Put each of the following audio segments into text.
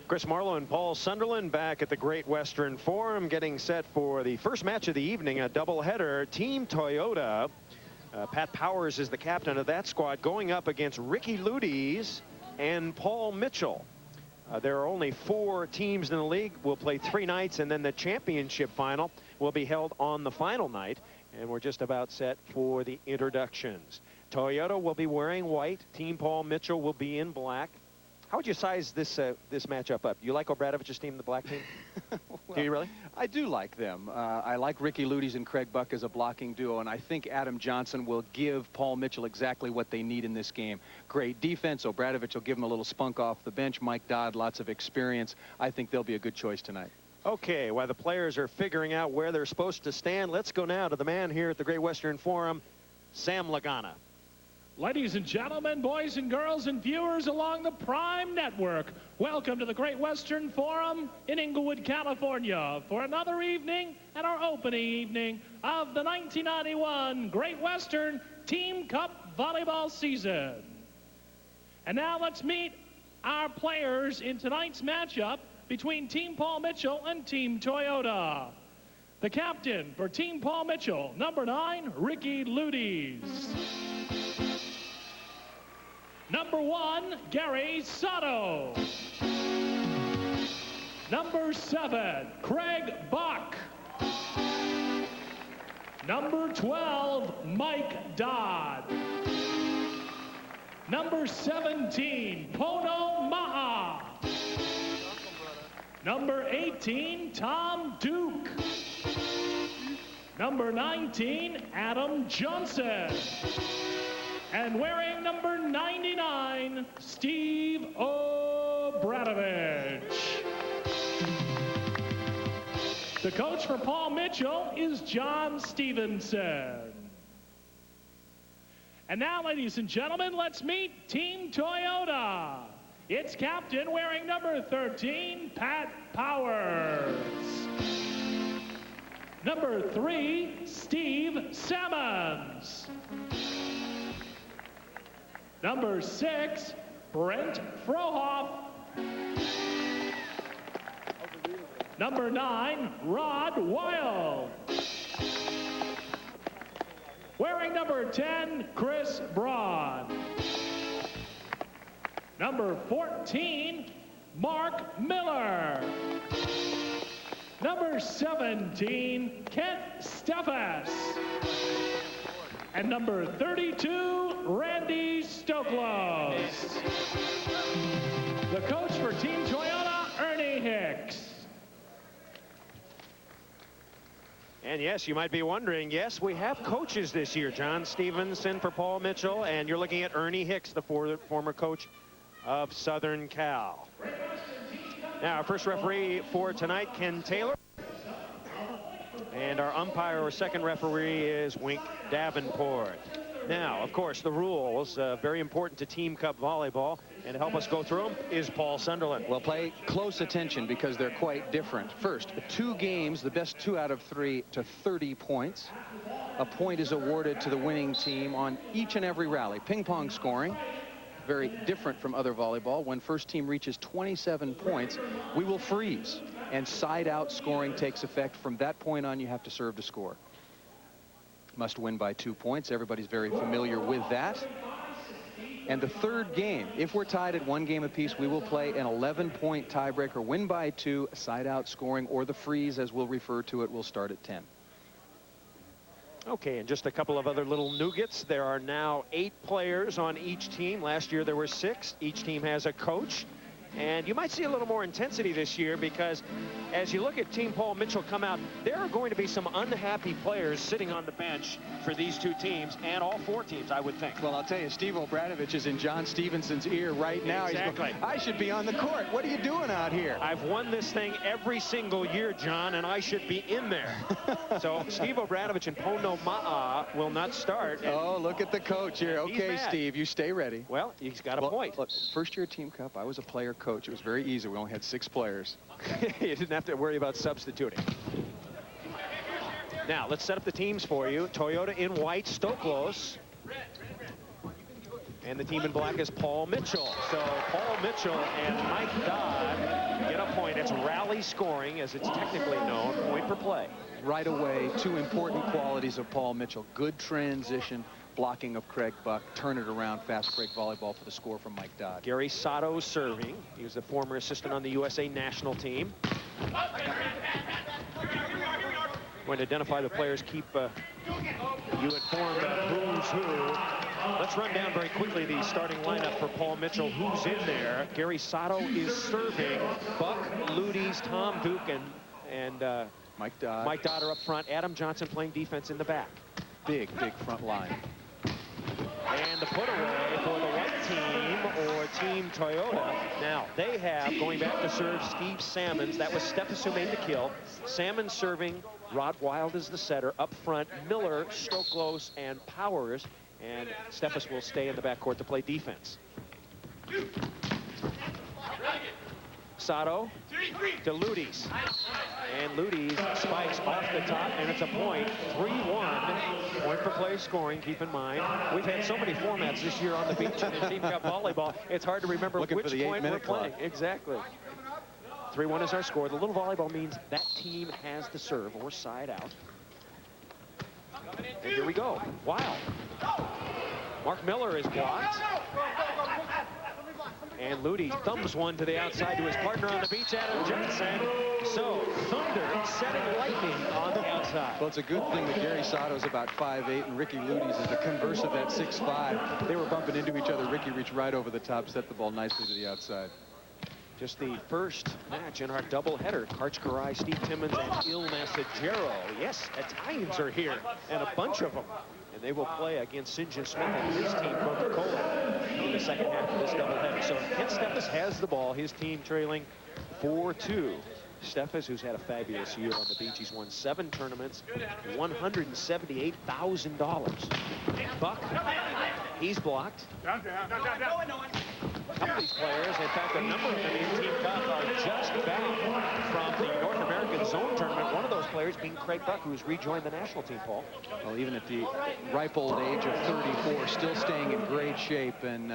Chris Marlowe and Paul Sunderland back at the Great Western Forum, getting set for the first match of the evening, a doubleheader. Team Toyota, Pat Powers is the captain of that squad, going up against Ricky Ludes and Paul Mitchell. There are only 4 teams in the league. We'll play 3 nights, and then the championship final will be held on the final night. And we're just about set for the introductions. Toyota will be wearing white. Team Paul Mitchell will be in black. How would you size this this matchup up? You like Obradovich's team, the black team? Well, do you really? I do like them. I like Ricky Ludes and Craig Buck as a blocking duo, and I think Adam Johnson will give Paul Mitchell exactly what they need in this game. Great defense. Obradovich will give him a little spunk off the bench. Mike Dodd, lots of experience. I think they'll be a good choice tonight. Okay, while the players are figuring out where they're supposed to stand, let's go now to the man here at the Great Western Forum, Sam Lagana. Ladies and gentlemen, boys and girls, and viewers along the Prime Network, welcome to the Great Western Forum in Inglewood, California, for another evening and our opening evening of the 1991 Great Western Team Cup volleyball season. And now let's meet our players in tonight's matchup between Team Paul Mitchell and Team Toyota. The captain for Team Paul Mitchell, number 9, Ricky Ludes. Number 1, Gary Sato. Number 7, Craig Buck. Number 12, Mike Dodd. Number 17, Pono Ma'a. Number 18, Tom Duke. Number 19, Adam Johnson. And wearing number 99, Steve Obradovich. The coach for Paul Mitchell is John Stevenson. And now, ladies and gentlemen, let's meet Team Toyota. Its captain, wearing number 13, Pat Powers. Number 3, Steve Sammons. Number 6, Brent Frohoff. Number 9, Rod Wild. Wearing number 10, Chris Braun. Number 14, Mark Miller. Number 17, Kent Steffes. And number 32, Randy Stoklos. The coach for Team Toyota, Ernie Hicks. And yes, you might be wondering, yes, we have coaches this year. John Stevenson for Paul Mitchell, and you're looking at Ernie Hicks, the former coach of Southern Cal. Now, our first referee for tonight, Ken Taylor. And our umpire or second referee is Wink Davenport. Now, of course, the rules, very important to Team Cup volleyball. And to help us go through them is Paul Sunderland. Well, pay close attention because they're quite different. First, 2 games, the best 2 out of 3 to 30 points. A point is awarded to the winning team on each and every rally. Ping pong scoring, very different from other volleyball. When first team reaches 27 points, we will freeze. And side-out scoring takes effect. From that point on, you have to serve to score. Must win by 2 points. Everybody's very familiar with that. And the third game, if we're tied at 1 game apiece, we will play an 11-point tiebreaker. Win by 2, side-out scoring, or the freeze, as we'll refer to it, will start at 10. Okay, and just a couple of other little nougats. There are now 8 players on each team. Last year there were 6. Each team has a coach. And you might see a little more intensity this year because as you look at Team Paul Mitchell come out, there are going to be some unhappy players sitting on the bench for these 2 teams and all 4 teams, I would think. Well, I'll tell you, Steve Obradovich is in John Stevenson's ear right now. Exactly. He's going, I should be on the court. What are you doing out here? I've won this thing every single year, John, and I should be in there. So Steve Obradovich and Pono Ma'a will not start. Oh, look at the coach here. Okay, Steve, you stay ready. Well, he's got a point. Look, first year Team Cup, I was a player coach. It was very easy. We only had 6 players. You didn't have to worry about substituting. Now, let's set up the teams for you. Toyota in white, Stoklos. And the team in black is Paul Mitchell. So Paul Mitchell and Mike Dodd get a point. It's rally scoring, as it's technically known, point per play. Right away, two important qualities of Paul Mitchell. Good transition, blocking of Craig Buck, turn it around, fast break volleyball for the score from Mike Dodd. Gary Sato serving. He was the former assistant on the USA national team. Going to identify the players, keep you informed of who's who. Let's run down very quickly the starting lineup for Paul Mitchell. Who's in there? Gary Sato is serving. Buck, Ludies, Tom Duke, and Mike Dodd. Mike Dodd are up front. Adam Johnson playing defense in the back. Big front line. And the put away for the white team, or Team Toyota. Now, they have, going back to serve, Steve Salmons. That was Steffes who made the kill. Salmons serving. Rod Wild is the setter. Up front, Miller, Stoklos, and Powers. And Steffes will stay in the backcourt to play defense. Sato to Ludies. And Ludies spikes off the top, and it's a point. 3-1. Point per play scoring, keep in mind. We've had so many formats this year on the beach in Team Cup volleyball, it's hard to remember which point we're playing. Exactly. 3-1 is our score. The little volleyball means that team has the serve or side out. And here we go. Wild. Mark Miller is blocked. And Ludi thumbs one to the outside to his partner on the beach, Adam Johnson. So, Thunder setting lightning on the outside. Well, it's a good thing that Gary Sato's about 5'8", and Ricky Ludies is the converse of that 6'5". They were bumping into each other. Ricky reached right over the top, set the ball nicely to the outside. Just the first match in our doubleheader. Karchkarai, Steve Timmons, and Il Masagero. Yes, Italians are here, and a bunch of them. And they will play against St. John Smith and his team, Coca-Cola, in the second half of this doubleheader. So Kent Steffes has the ball, his team trailing 4-2. Steffes, who's had a fabulous year on the beach. He's won 7 tournaments, $178,000. Buck, he's blocked. A couple of these players, in fact, a number of them in Team Cup are just back from the North American Zone Tournament. One of those players being Craig Buck, who's rejoined the national team, Paul. Well, even at the ripe old age of 34, still staying in great shape, and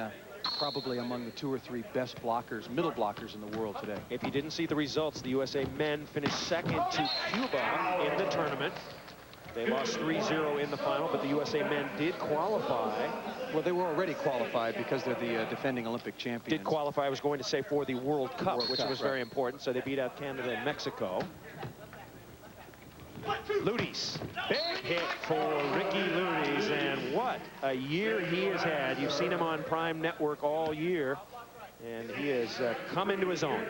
probably among the 2 or 3 best blockers, middle blockers in the world today. If you didn't see the results, the USA men finished second to Cuba in the tournament. They lost 3-0 in the final, but the USA men did qualify. Well, they were already qualified because they're the defending Olympic champions. Did qualify, I was going to say, for the World Cup, which was very important. So they beat out Canada and Mexico. Ludies, big hit for Ricky Ludies, and what a year he has had. You've seen him on Prime Network all year, and he has come into his own.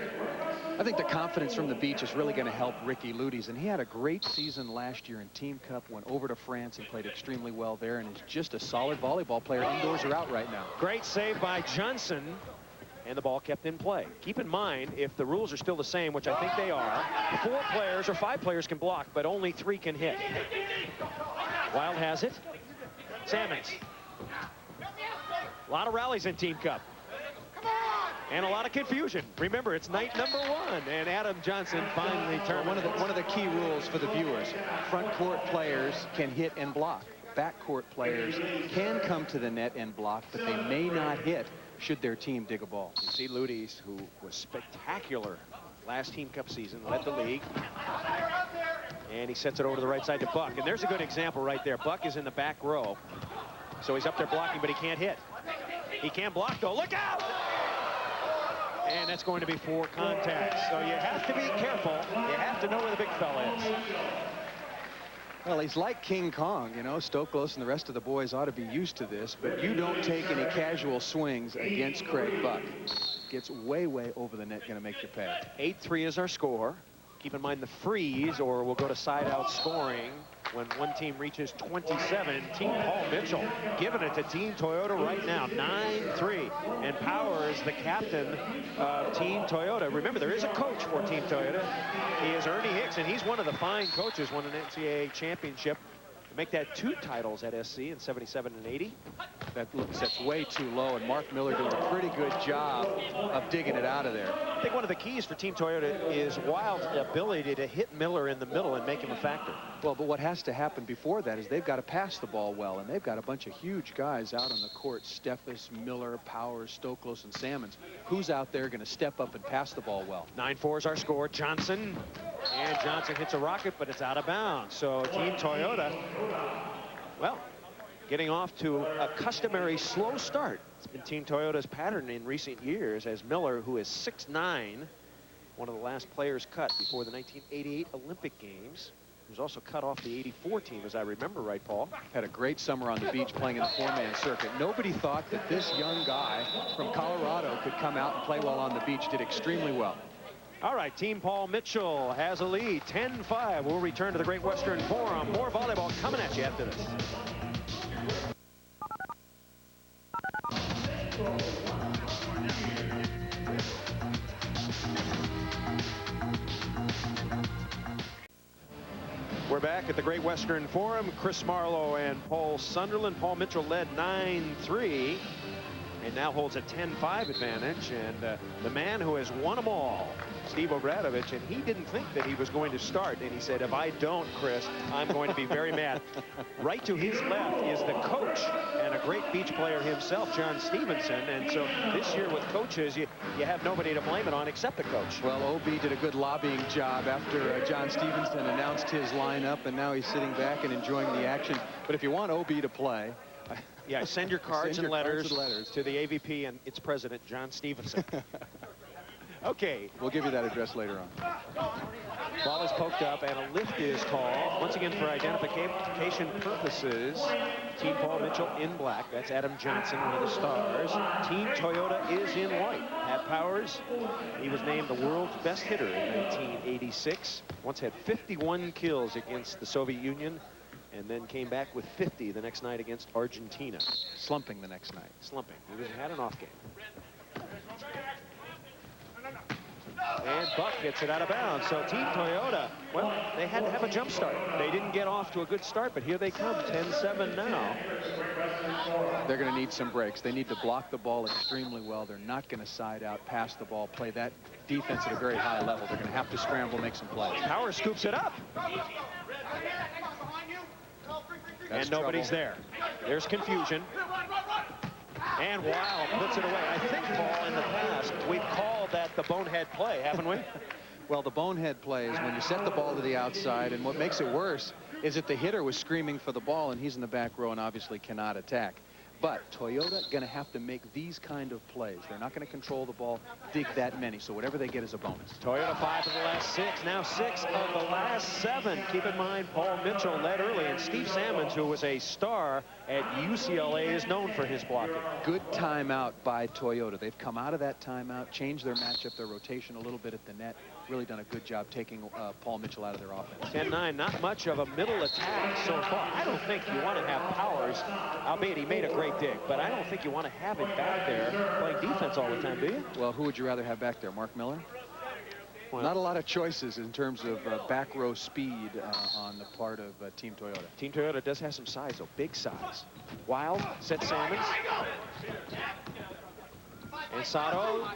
I think the confidence from the beach is really going to help Ricky Ludies, and he had a great season last year in Team Cup, went over to France and played extremely well there, and is just a solid volleyball player, indoors or out right now. Great save by Johnson, and the ball kept in play. Keep in mind, if the rules are still the same, which I think they are, 4 players or 5 players can block, but only 3 can hit. Wild has it. Salmons. A lot of rallies in Team Cup. And a lot of confusion. Remember, it's night number 1, and Adam Johnson finally turned. One of the key rules for the viewers: front court players can hit and block. Back court players can come to the net and block, but they may not hit should their team dig a ball. You see Ludies, who was spectacular last Team Cup season, led the league. And he sets it over to the right side to Buck. And there's a good example right there. Buck is in the back row. So he's up there blocking, but he can't hit. He can't block, though. Look out! And that's going to be 4 contacts. So you have to be careful. You have to know where the big fella is. Well, he's like King Kong, you know. Stoklos and the rest of the boys ought to be used to this, but you don't take any casual swings against Craig Buck. Gets way over the net, going to make you pay. 8-3 is our score. Keep in mind the freeze, or we'll go to side-out scoring when one team reaches 27. Team Paul Mitchell giving it to Team Toyota right now, 9-3. And Powers, the captain of Team Toyota. Remember, there is a coach for Team Toyota. He is Ernie Hicks, and he's one of the fine coaches, won an NCAA championship make that 2 titles at SC in 77 and 80. That that's way too low, and Mark Miller doing a pretty good job of digging it out of there. I think one of the keys for Team Toyota is Wild's ability to hit Miller in the middle and make him a factor. Well, but what has to happen before that is they've got to pass the ball well, and they've got a bunch of huge guys out on the court. Steffes, Miller, Powers, Stoklos, and Salmons. Who's out there going to step up and pass the ball well? 9-4 is our score. Johnson. And Johnson hits a rocket, but it's out of bounds. So Team Toyota, well, getting off to a customary slow start. It's been Team Toyota's pattern in recent years, as Miller, who is 6'9", one of the last players cut before the 1988 Olympic Games. He was also cut off the 84 team, as I remember right, Paul. Had a great summer on the beach playing in the 4-man circuit. Nobody thought that this young guy from Colorado could come out and play well on the beach. Did extremely well. All right, Team Paul Mitchell has a lead, 10-5. We'll return to the Great Western Forum. More volleyball coming at you after this. We're back at the Great Western Forum. Chris Marlowe and Paul Sunderland. Paul Mitchell led 9-3 and now holds a 10-5 advantage. And the man who has won them all, Steve Obradovich, and he didn't think that he was going to start. And he said, if I don't, Chris, I'm going to be very mad. Right to his left is the coach and a great beach player himself, John Stevenson. And so this year with coaches, you have nobody to blame it on except the coach. Well, OB did a good lobbying job after John Stevenson announced his lineup, and now he's sitting back and enjoying the action. But if you want OB to play, yeah, send your cards and letters to the AVP and its president, John Stevenson. Okay. We'll give you that address later on. Ball is poked up and a lift is called. Once again, for identification purposes, Team Paul Mitchell in black. That's Adam Johnson, one of the stars. Team Toyota is in white. Pat Powers, he was named the world's best hitter in 1986. Once had 51 kills against the Soviet Union, and then came back with 50 the next night against Argentina. Slumping the next night. Slumping. He had an off game. And Buck gets it out of bounds. So Team Toyota, well, they had to have a jump start. They didn't get off to a good start, but here they come, 10-7 now. They're going to need some breaks. They need to block the ball extremely well. They're not going to side out, pass the ball, play that defense at a very high level. They're going to have to scramble, make some plays. Power scoops it up. And nobody's there. There's confusion. And Wild puts it away. I think, Paul, in the past, we've called that the bonehead play, haven't we? Well, the bonehead play is when you set the ball to the outside, and what makes it worse is that the hitter was screaming for the ball, and he's in the back row and obviously cannot attack. But Toyota going to have to make these kind of plays. They're not going to control the ball, dig that many, so whatever they get is a bonus. Toyota 5 of the last 6, now 6 of the last 7. Keep in mind, Paul Mitchell led early, and Steve Salmons, who was a star at UCLA, is known for his blocking. Good timeout by Toyota. They've come out of that timeout, changed their matchup, their rotation a little bit at the net. Really done a good job taking Paul Mitchell out of their offense. 10-9, not much of a middle attack so far. I don't think you want to have Powers, albeit he made a great dig, but I don't think you want to have him back there playing defense all the time, do you? Well, who would you rather have back there, Mark Miller? Well, not a lot of choices in terms of back row speed on the part of Team Toyota. Team Toyota does have some size, though, big size. Wild sets Salmons. And Sato.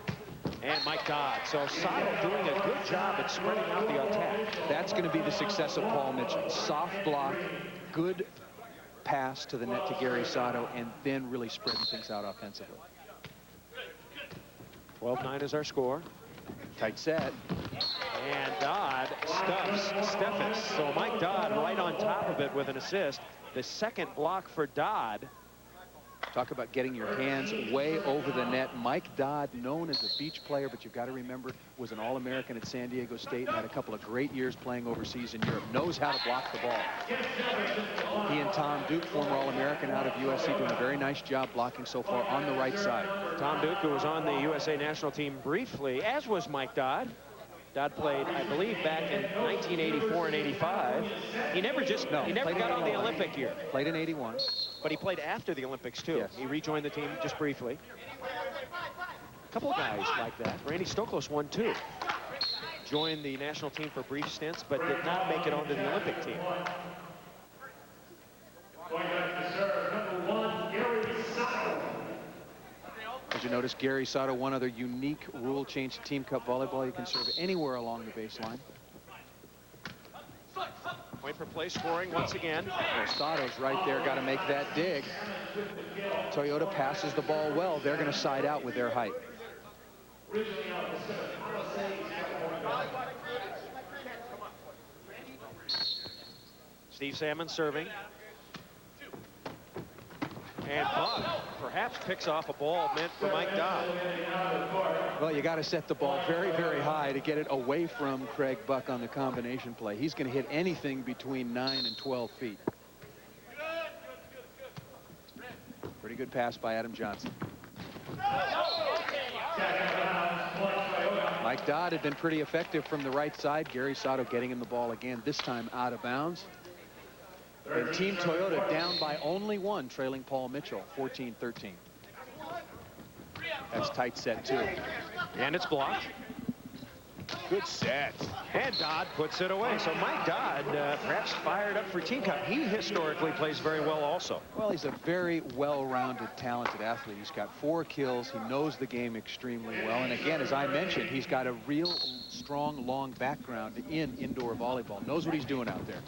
And Mike Dodd. So Sato doing a good job at spreading out the attack. That's going to be the success of Paul Mitchell. Soft block, good pass to the net to Gary Sato, and then really spreading things out offensively. 12-9 is our score. Tight set. And Dodd stuffs Steffes. So Mike Dodd right on top of it with an assist. The second block for Dodd. Talk about getting your hands way over the net. Mike Dodd, known as a beach player, but you've got to remember, was an All-American at San Diego State and had a couple of great years playing overseas in Europe. Knows how to block the ball. He and Tom Duke, former All-American out of USC, doing a very nice job blocking so far on the right side. Tom Duke, who was on the USA national team briefly, as was Mike Dodd. Dodd played, I believe, back in 1984 and 85. He never got on the Olympic year. Played in 81. But he played after the Olympics, too. Yes. He rejoined the team just briefly. A couple of guys like that. Randy Stoklos won, too. Joined the national team for brief stints, but did not make it onto the Olympic team. As you notice, Gary Sato, one other unique rule change to Team Cup volleyball. You can serve anywhere along the baseline. Point per play scoring once again. Well, Sato's right there, got to make that dig. Toyota passes the ball well. They're going to side out with their height. Steve Salmon serving. And Buck perhaps picks off a ball meant for Mike Dodd. Well, you got to set the ball very, very high to get it away from Craig Buck on the combination play. He's going to hit anything between 9 and 12 feet. Pretty good pass by Adam Johnson. Mike Dodd had been pretty effective from the right side. Gary Sato getting him the ball again, this time out of bounds. And Team Toyota down by only one, trailing Paul Mitchell, 14-13. That's tight set, too. And it's blocked. Good set. And Dodd puts it away. So Mike Dodd perhaps fired up for Team Cup. He historically plays very well also. Well, he's a very well-rounded, talented athlete. He's got 4 kills. He knows the game extremely well. And again, as I mentioned, he's got a real strong, long background in indoor volleyball. Knows what he's doing out there.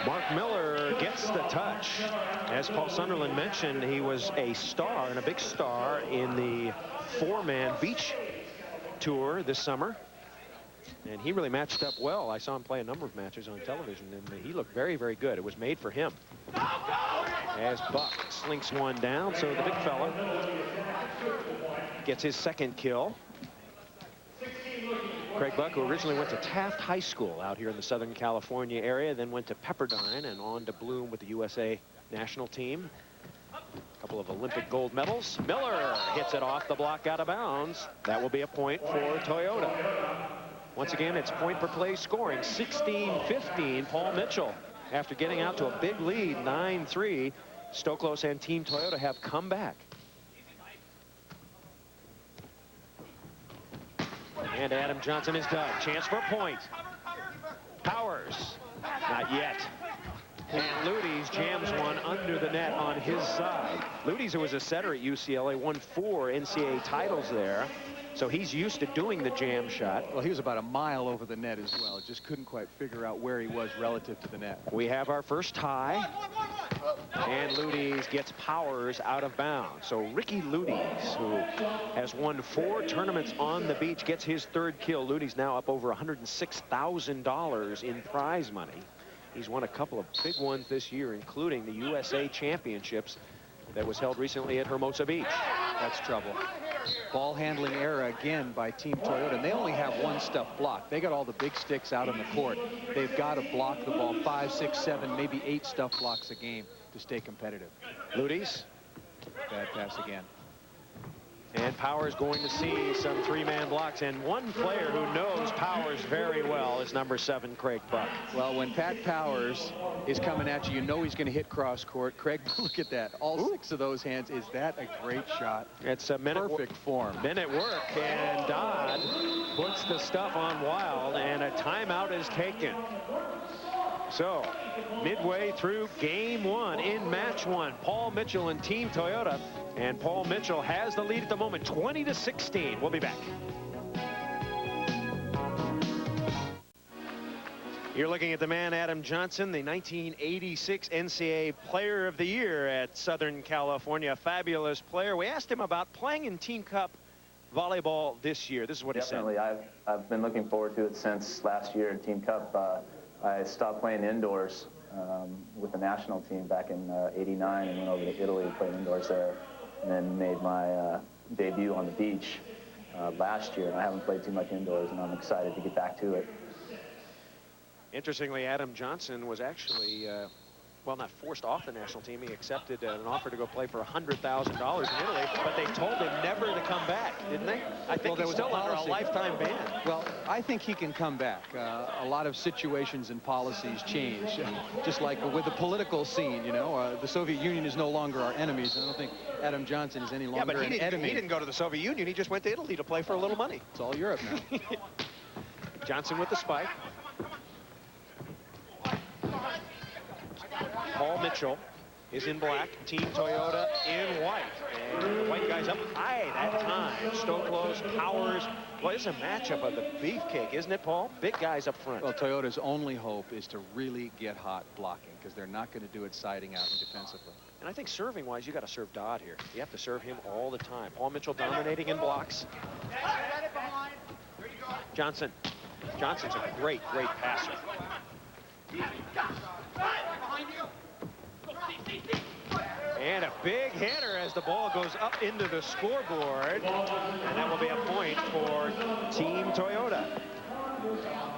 Mark Miller gets the touch. As Paul Sunderland mentioned, he was a star and a big star in the 4-man beach tour this summer. And he really matched up well. I saw him play a number of matches on television, and he looked very, very good. It was made for him. As Buck slinks one down, so the big fella gets his 2nd kill. Craig Buck, who originally went to Taft High School out here in the Southern California area, then went to Pepperdine and on to Bloom with the USA national team. A couple of Olympic gold medals. Miller hits it off the block out of bounds. That will be a point for Toyota. Once again, it's point per play scoring, 16-15. Paul Mitchell, after getting out to a big lead, 9-3, Stoklos and Team Toyota have come back. And Adam Johnson is done. Chance for a point. Powers, not yet. And Ludes jams one under the net on his side. Ludes, who was a setter at UCLA, won 4 NCAA titles there. So he's used to doing the jam shot. Well, he was about a mile over the net as well. Just couldn't quite figure out where he was relative to the net. We have our first tie. And Ludes gets Powers out of bounds. So Ricky Ludes, who has won 4 tournaments on the beach, gets his 3rd kill. Ludes now up over $106,000 in prize money. He's won a couple of big ones this year, including the USA Championships that was held recently at Hermosa Beach. That's trouble. Ball handling error again by Team Toyota, and they only have 1 stuff block. They got all the big sticks out on the court. They've got to block the ball 5, 6, 7, maybe 8 stuff blocks a game to stay competitive. Ludes. Bad pass again. And Powers going to see some 3-man blocks, and one player who knows Powers very well is number 7, Craig Buck. Well, when Pat Powers is coming at you, you know he's going to hit cross court. Craig, look at that. All 6 of those hands. Is that a great shot? It's a perfect form. Minute work, and Dodd puts the stuff on Wild, and a timeout is taken. So, midway through game 1 in match 1, Paul Mitchell and Team Toyota. And Paul Mitchell has the lead at the moment, 20-16. We'll be back. You're looking at the man, Adam Johnson, the 1986 NCAA Player of the Year at Southern California. Fabulous player. We asked him about playing in Team Cup volleyball this year. This is what he said. Definitely. I've been looking forward to it since last year in Team Cup. I stopped playing indoors with the national team back in '89 and went over to Italy and played indoors there. And then made my debut on the beach last year. And I haven't played too much indoors, and I'm excited to get back to it. Interestingly, Adam Johnson was actually, well, not forced off the national team. He accepted an offer to go play for $100,000 in Italy, but they told him never to come back, didn't they? I think he's still under a lifetime ban. Well, I think he can come back. A lot of situations and policies change, just like with the political scene, you know. The Soviet Union is no longer our enemies. I don't think Adam Johnson is any longer an enemy. He didn't go to the Soviet Union. He just went to Italy to play for a little money. It's all Europe now. Johnson with the spike. Paul Mitchell is in black, Team Toyota in white. And the white guy's up high that time. Stoklos, Powers. Well, it's a matchup of the beefcake, isn't it, Paul? Big guys up front. Well, Toyota's only hope is to really get hot blocking, because they're not going to do it siding out and defensively. And I think serving-wise, you got to serve Dodd here. You have to serve him all the time. Paul Mitchell dominating in blocks. Johnson. Johnson's a great passer. And a big hitter as the ball goes up into the scoreboard. And that will be a point for Team Toyota.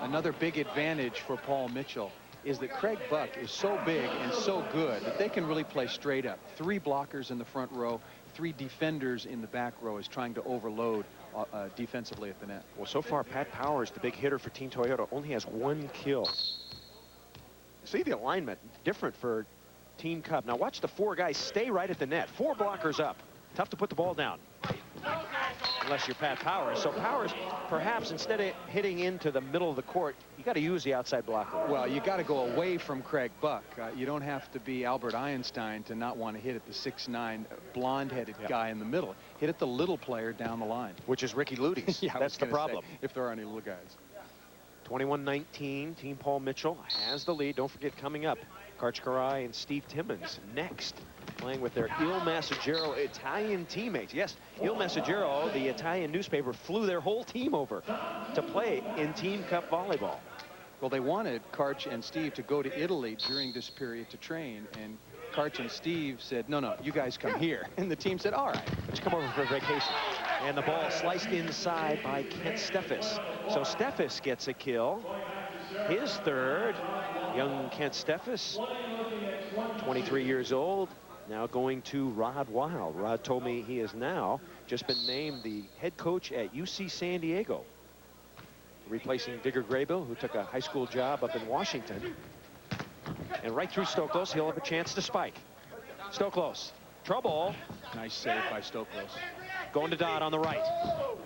Another big advantage for Paul Mitchell is that Craig Buck is so big and so good that they can really play straight up. 3 blockers in the front row, 3 defenders in the back row is trying to overload defensively at the net. Well, so far, Pat Powers, the big hitter for Team Toyota, only has 1 kill. See the alignment different for Team Cup. Now watch the 4 guys stay right at the net. 4 blockers up. Tough to put the ball down. Unless you're Pat Powers. So Powers, perhaps instead of hitting into the middle of the court, you got to use the outside blocker. Well, you got to go away from Craig Buck. You don't have to be Albert Einstein to not want to hit at the 6'9" blonde-headed guy in the middle. Hit at the little player down the line. Which is Ricky Ludes. Yeah, that's the problem. If there are any little guys. 21-19. Team Paul Mitchell has the lead. Don't forget, coming up, Karch Karai and Steve Timmons next, playing with their Il Messaggero Italian teammates. Yes, Il Messaggero, the Italian newspaper, flew their whole team over to play in Team Cup volleyball. Well, they wanted Karch and Steve to go to Italy during this period to train, and Karch and Steve said, no, you guys come here. And the team said, all right, let's come over for vacation. And the ball sliced inside by Kent Steffes. So Steffes gets a kill. His third. Young Kent Steffes, 23 years old, now going to Rod Wild. Rod told me he has now just been named the head coach at UC San Diego, replacing Digger Graybill, who took a high school job up in Washington. And right through Stoklos, he'll have a chance to spike. Stoklos, trouble. Nice save by Stoklos. Going to Dodd on the right.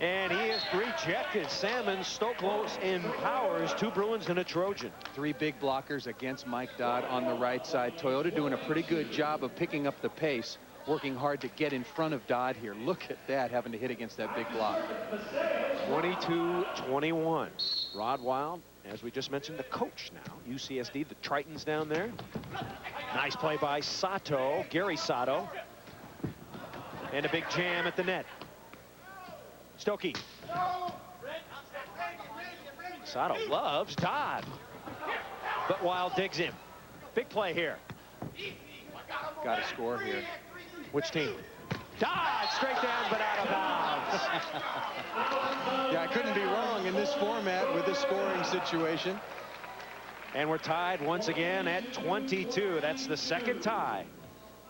And he is rejected. Salmon, Stoklos, and Powers. 2 Bruins and a Trojan. 3 big blockers against Mike Dodd on the right side. Toyota doing a pretty good job of picking up the pace, working hard to get in front of Dodd here. Look at that, having to hit against that big block. 22-21. Rod Wild, as we just mentioned, the coach now. UCSD, the Tritons down there. Nice play by Sato, Gary Sato. And a big jam at the net. Stokey. Sato loves Dodd. But Wild digs him. Big play here. Got to score here. Which team? Dodd straight down but out of bounds. Yeah, I couldn't be wrong in this format with this scoring situation. And we're tied once again at 22. That's the second tie.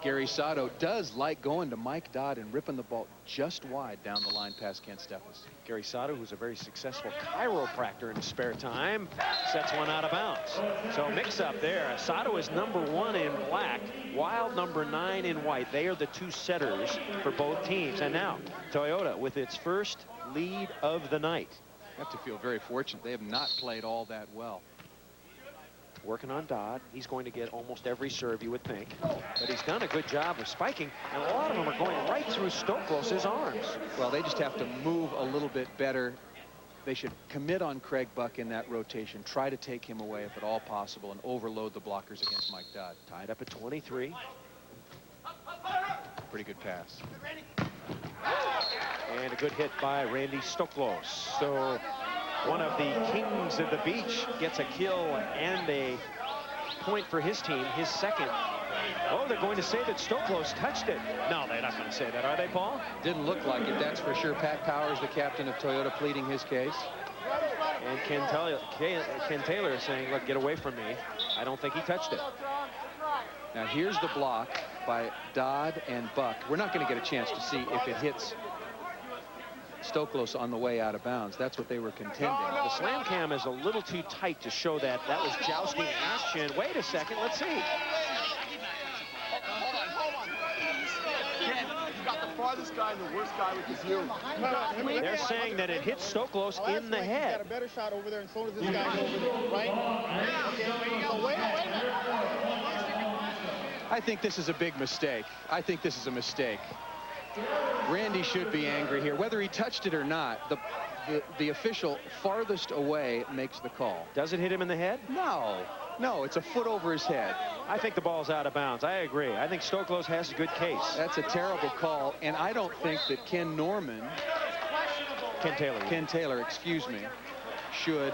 Gary Sato does like going to Mike Dodd and ripping the ball just wide down the line past Kent Steffes. Gary Sato, who's a very successful chiropractor in his spare time, sets one out of bounds. So mix up there. Sato is #1 in black, Wild #9 in white. They are the 2 setters for both teams. And now Toyota with its first lead of the night. You have to feel very fortunate. They have not played all that well. Working on Dodd. He's going to get almost every serve, you would think. But he's done a good job of spiking, and a lot of them are going right through Stoklos' arms. Well, they just have to move a little bit better. They should commit on Craig Buck in that rotation, try to take him away if at all possible, and overload the blockers against Mike Dodd. Tied up at 23. Pretty good pass. And a good hit by Randy Stoklos. So one of the kings of the beach gets a kill and a point for his team, his second. Oh, they're going to say that Stoklos touched it. No, they're not going to say that, are they, Paul? Didn't look like it, that's for sure. Pat Powers, the captain of Toyota, pleading his case. And Ken Taylor is saying, look, get away from me. I don't think he touched it. Now here's the block by Dodd and Buck. We're not going to get a chance to see if it hits Stoklos on the way out of bounds. That's what they were contending. The slam cam is a little too tight to show that. That was jousting action. Wait a second, let's see. Hold on. Ken, you got the farthest guy and the worst guy with his view. They're saying that it hit Stoklos in the head. Got a better shot over there, and so does this guy over there, right? Okay, there you go. Wait. I think this is a big mistake. I think this is a mistake. Randy should be angry here. Whether he touched it or not, the official farthest away makes the call. Does it hit him in the head? No. No, it's a foot over his head. I think the ball's out of bounds. I agree. I think Stoklos has a good case. That's a terrible call, and I don't think that Ken Taylor, excuse me, should.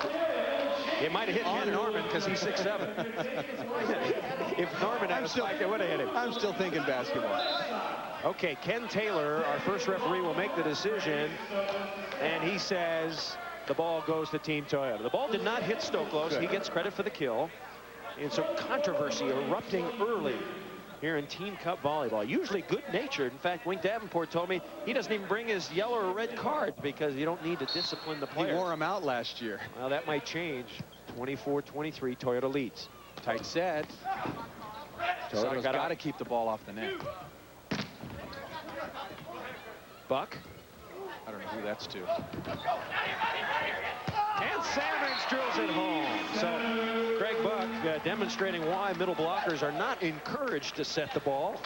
It might have hit Ken Norman because he's 6'7". If Norman had a spike, it would have hit him. I'm still thinking basketball. Okay, Ken Taylor, our first referee, will make the decision, and he says the ball goes to Team Toyota. The ball did not hit Stoklos. Good. He gets credit for the kill. And so controversy erupting early here in Team Cup volleyball. Usually good-natured. In fact, Wink Davenport told me he doesn't even bring his yellow or red cards because you don't need to discipline the players. He wore them out last year. Well, that might change. 24-23, Toyota leads. Tight set. Toyota's got to keep the ball off the net. Buck. I don't know who that's to. And Salmons drills it home. So Craig Buck demonstrating why middle blockers are not encouraged to set the ball.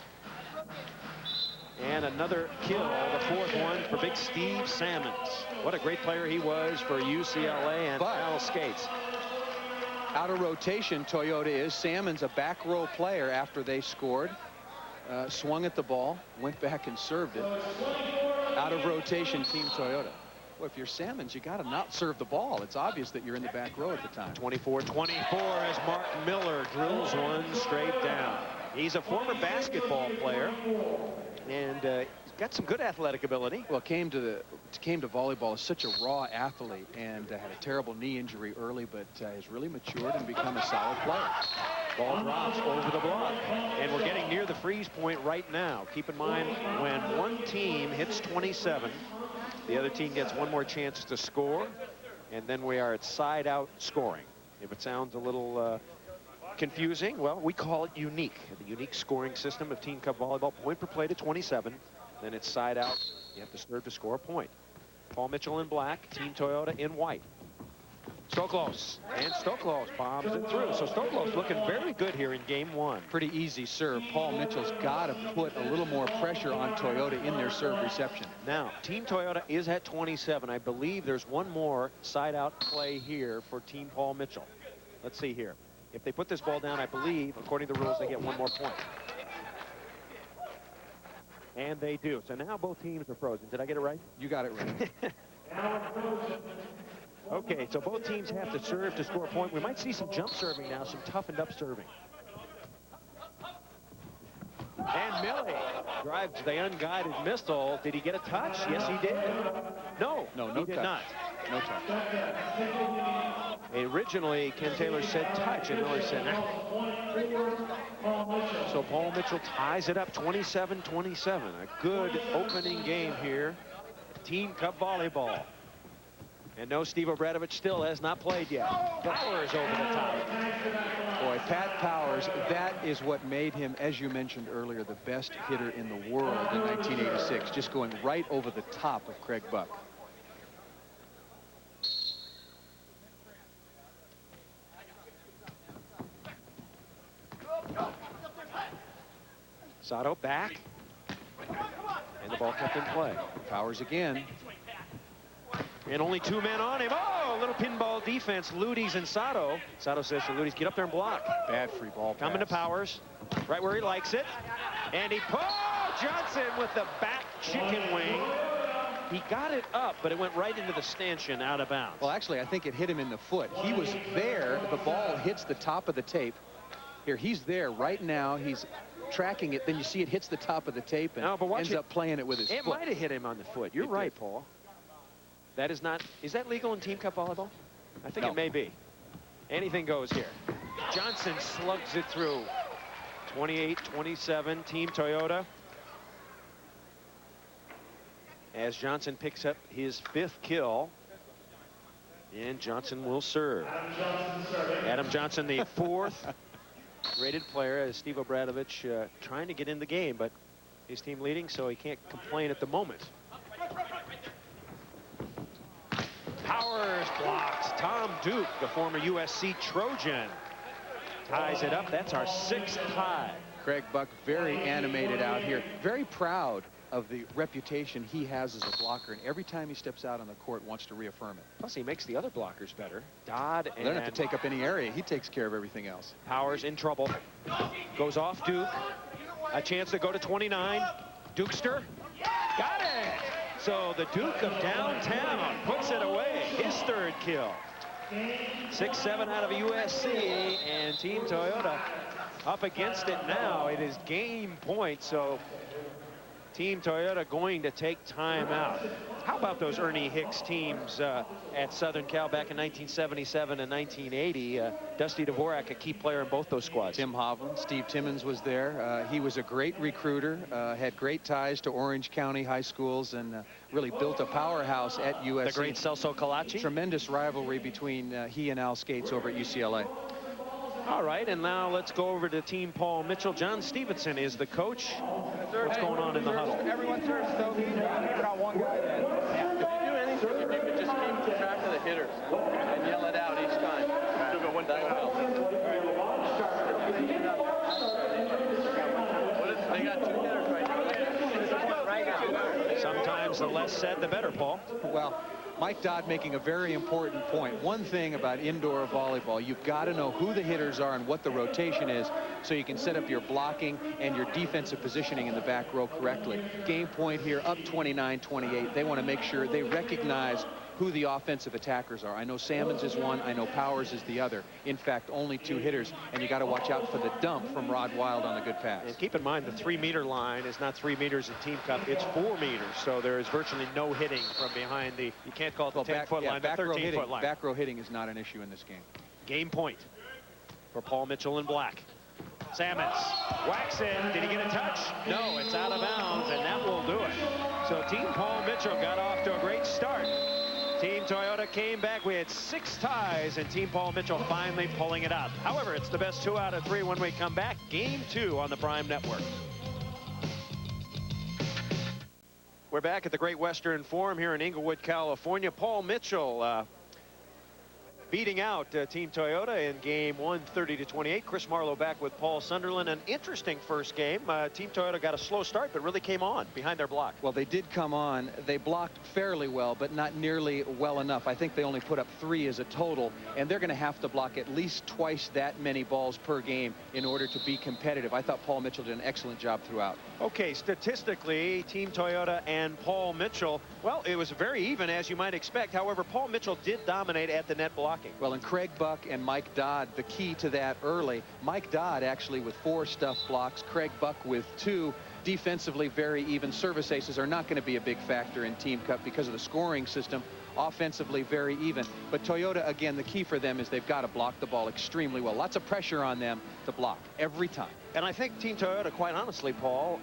And another kill, the fourth one for big Steve Salmons. What a great player he was for UCLA and Al Skates. Out of rotation, Toyota is. Salmons, a back row player after they scored. Swung at the ball, went back and served it. Out of rotation, Team Toyota. Well, if you're Salmons, you got to not serve the ball. It's obvious that you're in the back row at the time. 24-24 as Mark Miller drills one straight down. He's a former basketball player and he's got some good athletic ability. Well, came to volleyball as such a raw athlete and had a terrible knee injury early, but has really matured and become a solid player. Ball drops over the block, and we're getting near the freeze point right now. Keep in mind, when one team hits 27, the other team gets one more chance to score, and then we are at side-out scoring. If it sounds a little confusing, well, we call it unique. The unique scoring system of Team Cup volleyball, point per play to 27, then it's side-out. You have to serve to score a point. Paul Mitchell in black, Team Toyota in white. Stoklos, and Stoklos bombs it through. So Stoklos looking very good here in game one. Pretty easy serve. Paul Mitchell's got to put a little more pressure on Toyota in their serve reception. Now, Team Toyota is at 27. I believe there's one more side-out play here for Team Paul Mitchell. Let's see here. If they put this ball down, I believe, according to the rules, they get one more point. And they do. So now both teams are frozen. Did I get it right? You got it right. Okay, so both teams have to serve to score a point. We might see some jump serving now, some toughened up serving. And Millie drives the unguided missile. Did he get a touch? Yes, he did. No, he did not. No touch. Originally, Ken Taylor said touch, and Miller said nah. So Paul Mitchell ties it up 27-27. A good opening game here. Team Cup volleyball. And no, Steve Obradovich still has not played yet. Powers over the top. Boy, Pat Powers, that is what made him, as you mentioned earlier, the best hitter in the world in 1986. Just going right over the top of Craig Buck. Sato back. And the ball kept in play. Powers again. And only two men on him. Oh, a little pinball defense. Ludes and Sato. Sato says to Ludes, get up there and block. Bad free ball pass. Coming to Powers. Right where he likes it. And he, Johnson with the back chicken wing. He got it up, but it went right into the stanchion out of bounds. Well, actually, I think it hit him in the foot. He was there. The ball hits the top of the tape. Here, he's there right now. He's tracking it. Then you see it hits the top of the tape and ends up playing it with his foot. It might have hit him on the foot. You're right, Paul. That is not, is that legal in Team Cup volleyball? I think it may be. Anything goes here. Johnson slugs it through. 28-27, Team Toyota. As Johnson picks up his 5th kill. And Johnson will serve. Adam Johnson, the 4th rated player, as Steve Obradovich trying to get in the game, but his team leading, so he can't complain at the moment. Powers blocks. Tom Duke, the former USC Trojan, ties it up. That's our 6th tie. Craig Buck very animated out here, very proud of the reputation he has as a blocker, and every time he steps out on the court wants to reaffirm it. Plus he makes the other blockers better. Dodd and they don't have to take up any area. He takes care of everything else. Powers in trouble. Goes off Duke. A chance to go to 29. Dukester. Got it! So the Duke of downtown puts it away. His third kill. 6-7 out of USC, and Team Toyota up against it now. It is game point, so Team Toyota going to take time out. How about those Ernie Hicks teams at Southern Cal back in 1977 and 1980? Dusty Dvorak, a key player in both those squads. Tim Hovland, Steve Timmons was there. He was a great recruiter, had great ties to Orange County high schools, and really built a powerhouse at USC. The great Celso Colaci. Tremendous rivalry between he and Al Skates over at UCLA. All right, and now let's go over to Team Paul Mitchell. John Stevenson is the coach. What's going on in the huddle? Everyone serves so easy. Put out one guy then. Yeah. If you do anything, if you could just keep track of the hitters and yell it out each time. That will help. They got 2 hitters right now. Sometimes the less said, the better, Paul. Well, Mike Dodd making a very important point. One thing about indoor volleyball, you've got to know who the hitters are and what the rotation is so you can set up your blocking and your defensive positioning in the back row correctly. Game point here, up 29-28. They want to make sure they recognize who the offensive attackers are. I know Salmons is one. I know Powers is the other. In fact, only 2 hitters, and you got to watch out for the dump from Rod Wild on a good pass. And keep in mind, the 3-meter line is not 3 meters in Team Cup. It's 4 meters, so there is virtually no hitting from behind the, you can't call it the 10-foot line, the 13-foot line. Back row hitting is not an issue in this game. Game point for Paul Mitchell in black. Salmons whacks it. Did he get a touch? No, it's out of bounds, and that will do it. So Team Paul Mitchell got off to a great start. Team Toyota came back. We had 6 ties, and Team Paul Mitchell finally pulling it out. However, it's the best 2 out of 3 when we come back. Game 2 on the Prime Network. We're back at the Great Western Forum here in Inglewood, California. Paul Mitchell beating out Team Toyota in game 1, 30-28. Chris Marlowe back with Paul Sunderland. An interesting first game. Team Toyota got a slow start, but really came on behind their block. Well, they did come on. They blocked fairly well, but not nearly well enough. I think they only put up 3 as a total, and they're going to have to block at least twice that many balls per game in order to be competitive. I thought Paul Mitchell did an excellent job throughout. Okay, statistically, Team Toyota and Paul Mitchell, well, it was very even, as you might expect. However, Paul Mitchell did dominate at the net blocking. Well, and Craig Buck and Mike Dodd, the key to that early. Mike Dodd actually with 4 stuff blocks, Craig Buck with 2. Defensively, very even. Service aces are not going to be a big factor in Team Cup because of the scoring system. Offensively, very even. But Toyota, again, the key for them is they've got to block the ball extremely well. Lots of pressure on them to block every time. And I think Team Toyota, quite honestly, Paul,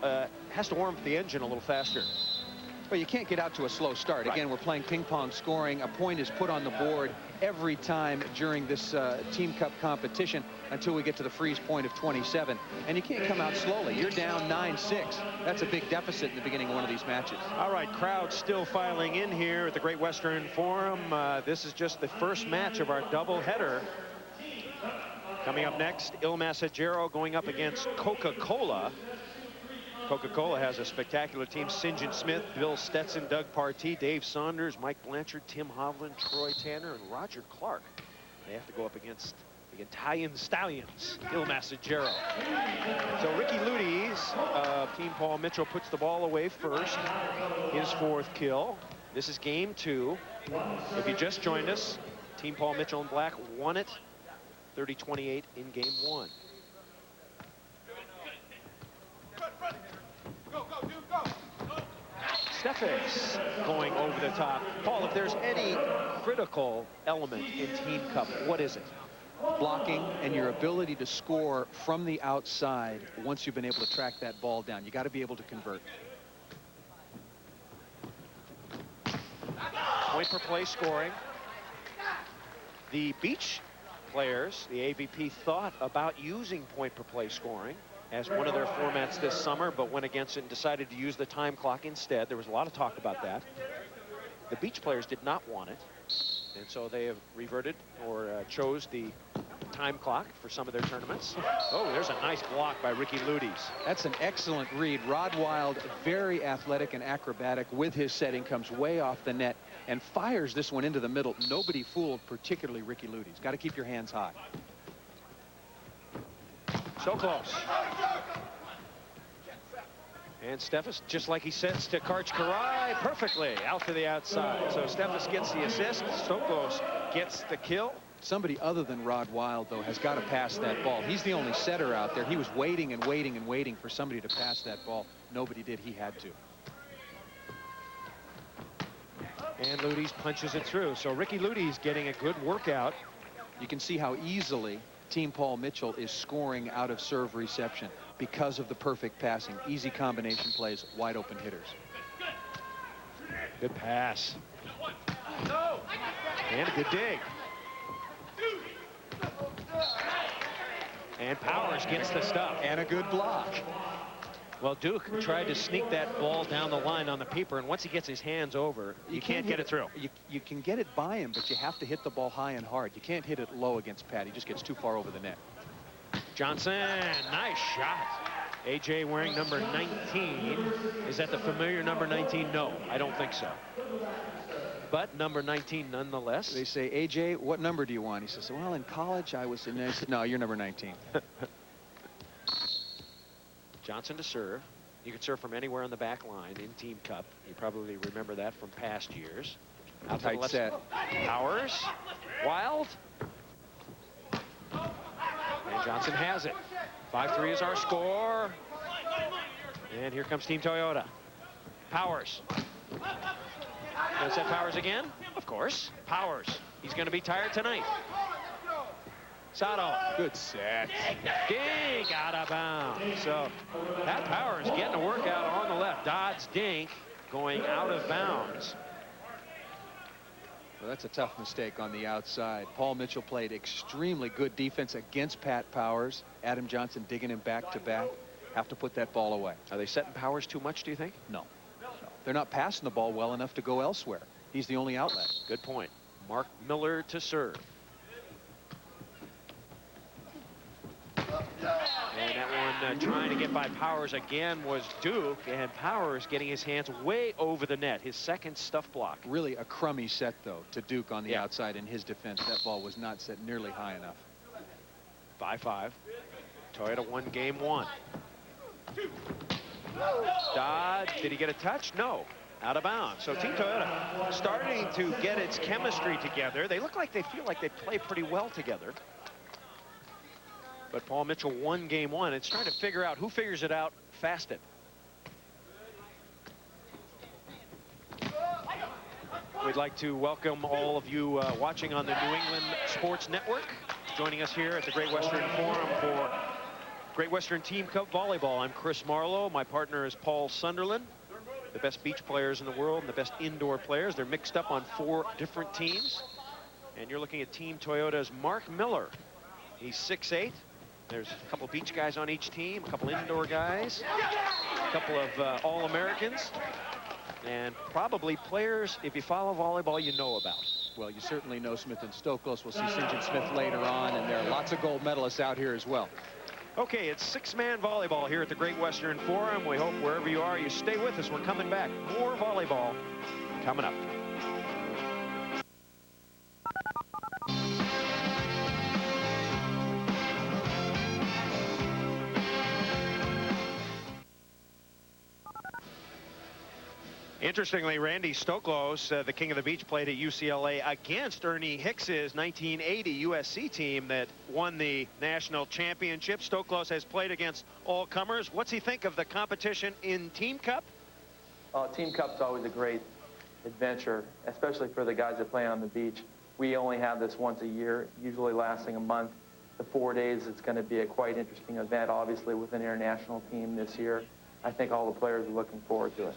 has to warm up the engine a little faster. Well, you can't get out to a slow start. Again, we're playing ping pong scoring. A point is put on the board every time during this Team Cup competition until we get to the freeze point of 27. And you can't come out slowly. You're down 9-6. That's a big deficit in the beginning of one of these matches. All right, crowd still filing in here at the Great Western Forum. This is just the first match of our doubleheader. Coming up next, Il Masagero going up against Coca-Cola. Coca-Cola has a spectacular team. St. John Smith, Bill Stetson, Doug Partee, Dave Saunders, Mike Blanchard, Tim Hovland, Troy Tanner, and Roger Clark. They have to go up against the Italian Stallions, Il Masagero. So Ricky Ludes, Team Paul Mitchell, puts the ball away first. His 4th kill. This is game 2. If you just joined us, Team Paul Mitchell in black won it 30-28 in game 1. Steffes going over the top. Paul, if there's any critical element in Team Cup, what is it? Blocking and your ability to score from the outside once you've been able to track that ball down. You got to be able to convert. Point per play scoring. The beach players, the AVP, thought about using point per play scoring as one of their formats this summer, but went against it and decided to use the time clock instead. There was a lot of talk about that. The beach players did not want it, and so they have reverted or chose the time clock for some of their tournaments. Oh, there's a nice block by Ricky Ludes. That's an excellent read. Rod Wild, very athletic and acrobatic with his setting, comes way off the net and fires this one into the middle. Nobody fooled, particularly Ricky Ludes. Got to keep your hands high. So close. And Steffes, just like he sets to Karch Karai, perfectly out to the outside. So Steffes gets the assist. Stoklos gets the kill. Somebody other than Rod Wild, though, has got to pass that ball. He's the only setter out there. He was waiting and waiting and waiting for somebody to pass that ball. Nobody did. He had to. And Ludes punches it through. So Ricky Ludes getting a good workout. You can see how easily Team Paul Mitchell is scoring out of serve reception because of the perfect passing. Easy combination plays, wide open hitters. Good pass. And a good dig. And Powers gets the stuff. And a good block. Well, Duke tried to sneak that ball down the line on the paper, and once he gets his hands over, you can't get it through. You can get it by him, but you have to hit the ball high and hard. You can't hit it low against Pat. He just gets too far over the net. Johnson, nice shot. AJ wearing number 19. Is that the familiar number 19? No, I don't think so. But number 19 nonetheless. They say, AJ, what number do you want? He says, well, in college I was in. I said, no, you're number 19. Johnson to serve. You can serve from anywhere on the back line in Team Cup. You probably remember that from past years. Out tight set. Powers. Wild. And Johnson has it. 5-3 is our score. And here comes Team Toyota. Powers. Gonna set Powers again? Of course. Powers. He's going to be tired tonight. Sato. Good set. Dink out of bounds. So Pat Powers getting a workout on the left. Dodd's dink going out of bounds. Well, that's a tough mistake on the outside. Paul Mitchell played extremely good defense against Pat Powers. Adam Johnson digging him back to back. Have to put that ball away. Are they setting Powers too much, do you think? No. They're not passing the ball well enough to go elsewhere. He's the only outlet. Good point. Mark Miller to serve. And that one trying to get by Powers again was Duke, and Powers getting his hands way over the net. His second stuff block. Really a crummy set, though, to Duke on the outside in his defense. That ball was not set nearly high enough. 5-5. Toyota won game one. Dodd, did he get a touch? No. Out of bounds. So Team Toyota starting to get its chemistry together. They look like they feel like they play pretty well together. But Paul Mitchell won game one. It's trying to figure out who figures it out fastest. We'd like to welcome all of you watching on the New England Sports Network, joining us here at the Great Western Forum for Great Western Team Cup Volleyball. I'm Chris Marlowe. My partner is Paul Sunderland. The best beach players in the world and the best indoor players. They're mixed up on 4 different teams. And you're looking at Team Toyota's Mark Miller. He's 6'8". There's a couple beach guys on each team, a couple indoor guys, a couple of All-Americans, and probably players, if you follow volleyball, you know about. Well, you certainly know Smith and Stoklos. We'll see St. John Smith later on, and there are lots of gold medalists out here as well. Okay, it's 6-man volleyball here at the Great Western Forum. We hope wherever you are, you stay with us. We're coming back. More volleyball coming up. Interestingly, Randy Stoklos, the king of the beach, played at UCLA against Ernie Hicks's 1980 USC team that won the national championship. Stoklos has played against all comers. What's he think of the competition in Team Cup? Team Cup's always a great adventure, especially for the guys that play on the beach. We only have this once a year, usually lasting a month. The 4 days, it's going to be a quite interesting event, obviously, with an international team this year. I think all the players are looking forward to it.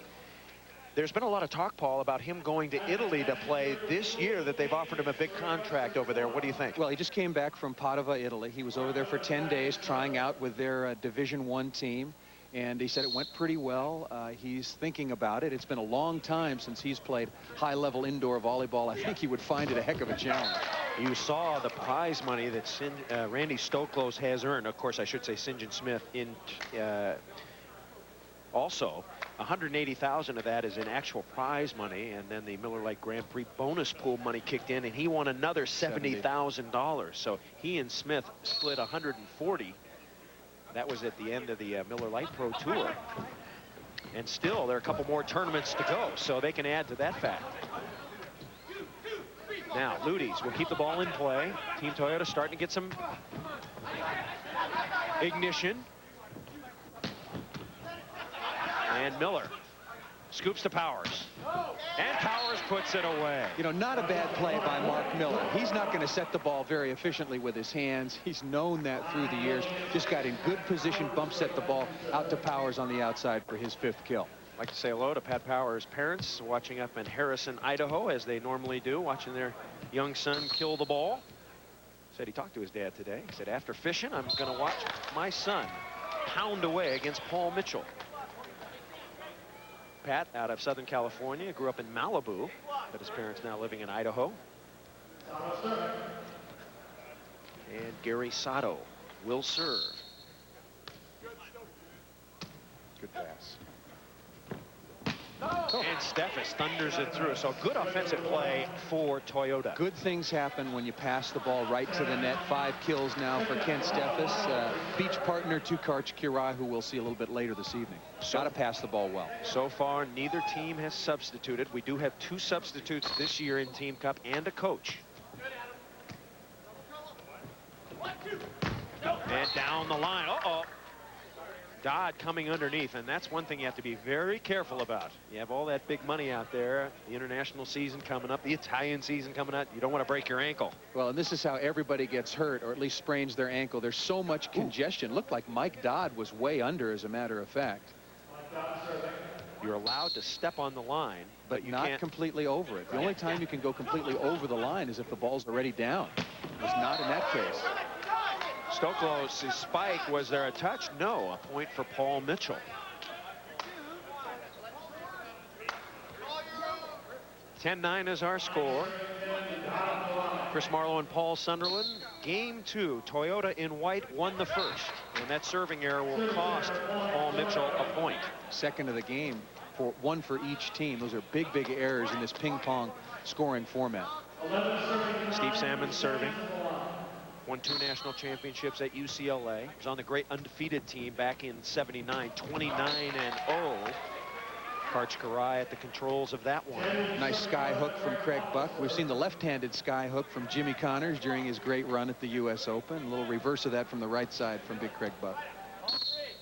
There's been a lot of talk, Paul, about him going to Italy to play this year, that they've offered him a big contract over there. What do you think? Well, he just came back from Padova, Italy. He was over there for 10 days trying out with their Division I team, and he said it went pretty well. He's thinking about it. It's been a long time since he's played high-level indoor volleyball. I think he would find it a heck of a challenge. You saw the prize money that Randy Stoklos has earned. Of course, I should say St. John Smith in also. 180,000 of that is in actual prize money, and then the Miller Lite Grand Prix bonus pool money kicked in, and he won another $70,000. So he and Smith split 140. That was at the end of the Miller Lite Pro Tour. And still, there are a couple more tournaments to go, so they can add to that fact. Now, Ludes will keep the ball in play. Team Toyota starting to get some ignition. And Miller scoops to Powers. And Powers puts it away. You know, not a bad play by Mark Miller. He's not going to set the ball very efficiently with his hands. He's known that through the years. Just got in good position, bump set the ball out to Powers on the outside for his 5th kill. I'd like to say hello to Pat Powers' parents watching up in Harrison, Idaho, as they normally do, watching their young son kill the ball. Said he talked to his dad today. He said, after fishing, I'm going to watch my son pound away against Paul Mitchell. Pat, out of Southern California, grew up in Malibu, but his parents now living in Idaho. And Gary Sato will serve. Good pass. And Steffes thunders it through. So good offensive play for Toyota. Good things happen when you pass the ball right to the net. 5 kills now for Kent Steffes. Beach partner to Karch Kirai, who we'll see a little bit later this evening. Got to pass the ball well. So far, neither team has substituted. We do have 2 substitutes this year in Team Cup and a coach. And down the line. Uh-oh. Dodd coming underneath, and that's one thing you have to be very careful about. You have all that big money out there, the international season coming up, the Italian season coming up. You don't want to break your ankle. Well, and this is how everybody gets hurt, or at least sprains their ankle. There's so much congestion. Looked like Mike Dodd was way under, as a matter of fact. You're allowed to step on the line, but you not can't completely over it. The only time you can go completely over the line is if the ball's already down. It was not in that case. Stoklos' spike, was there a touch? No, a point for Paul Mitchell. (10-9) is our score. Chris Marlowe and Paul Sunderland. Game 2, Toyota in white won the first, and that serving error will cost Paul Mitchell a point. Second of the game, for one for each team. Those are big errors in this ping pong scoring format. Steve Salmon serving. Won 2 national championships at UCLA. Was on the great undefeated team back in '79, 29-0. Karch Kirai at the controls of that one. Nice sky hook from Craig Buck. We've seen the left-handed sky hook from Jimmy Connors during his great run at the U.S. Open. A little reverse of that from the right side from big Craig Buck.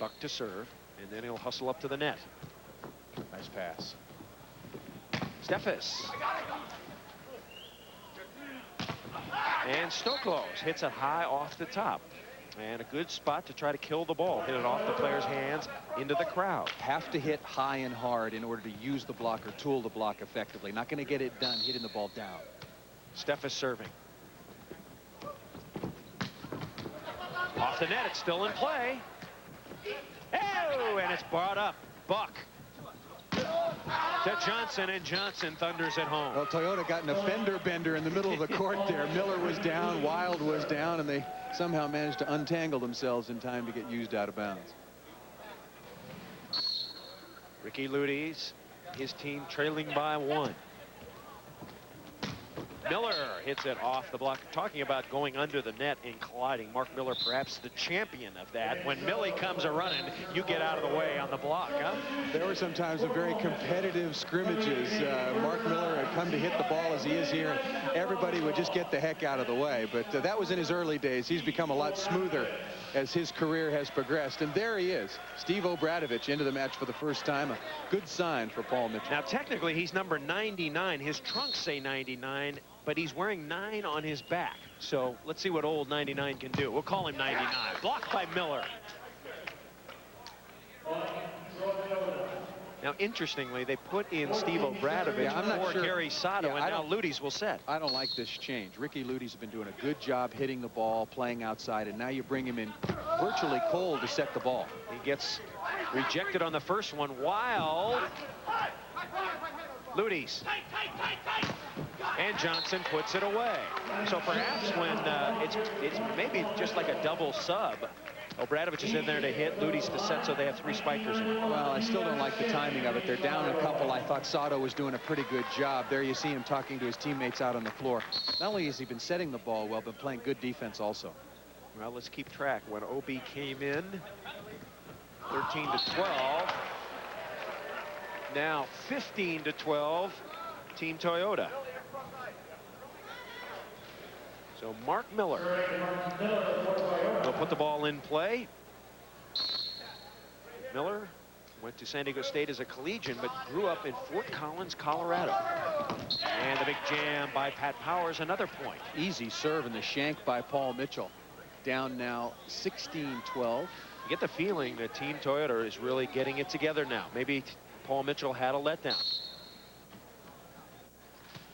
Buck to serve, and then he'll hustle up to the net. Nice pass. Steffes. And Stoklos hits it high off the top. And a good spot to try to kill the ball. Hit it off the player's hands into the crowd. Have to hit high and hard in order to use the block or tool the block effectively. Not going to get it done hitting the ball down. Steffes serving. Off the net, it's still in play. Oh, and it's brought up. Buck to Johnson, and Johnson thunders it home. Well, Toyota got an offender bender in the middle of the court there. Miller was down, Wild was down, and they somehow managed to untangle themselves in time to get used out of bounds. Ricky Ludes, his team trailing by 1. Miller hits it off the block. Talking about going under the net and colliding. Mark Miller, perhaps the champion of that. When Millie comes a-running, you get out of the way on the block, huh? There were sometimes some very competitive scrimmages. Mark Miller had come to hit the ball as he is here. Everybody would just get the heck out of the way. But that was in his early days. He's become a lot smoother as his career has progressed. And there he is, Steve Obradovich, into the match for the first time. A good sign for Paul Mitchell. Now, technically, he's number 99. His trunks say 99. But he's wearing 9 on his back. So let's see what old 99 can do. We'll call him 99. Blocked by Miller. Now, interestingly, they put in Steve Obradovich for sure. Gary Sato, and now Ludes will set. I don't like this change. Ricky Ludes has been doing a good job hitting the ball, playing outside, and now you bring him in virtually cold to set the ball. He gets rejected on the first one. Wild. Ludes. And Johnson puts it away. So perhaps when it's maybe just like a double sub. Obradovich is in there to hit, Ludi's to set, so they have 3 spikers in. Well, I still don't like the timing of it. They're down a couple. I thought Sato was doing a pretty good job. There you see him talking to his teammates out on the floor. Not only has he been setting the ball well, but playing good defense also. Well, let's keep track. When OB came in, 13 to 12. Now 15 to 12, Team Toyota. So Mark Miller will put the ball in play. Miller went to San Diego State as a collegian, but grew up in Fort Collins, Colorado. And the big jam by Pat Powers, another point. Easy serve and the shank by Paul Mitchell. Down now 16-12. You get the feeling that Team Toyota is really getting it together now. Maybe Paul Mitchell had a letdown.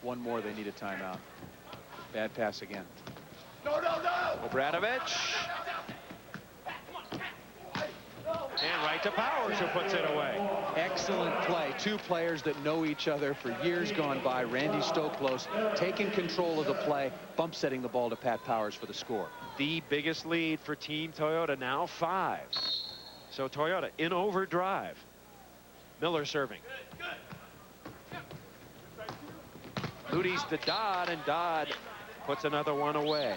One more, they need a timeout. Bad pass again. No. Obradovich. And right to Powers, who puts it away. Excellent play. 2 players that know each other for years gone by. Randy Stoklos taking control of the play, bump setting the ball to Pat Powers for the score. The biggest lead for Team Toyota, now 5. So Toyota in overdrive. Miller serving. Ludi's to Dodd, and Dodd puts another one away.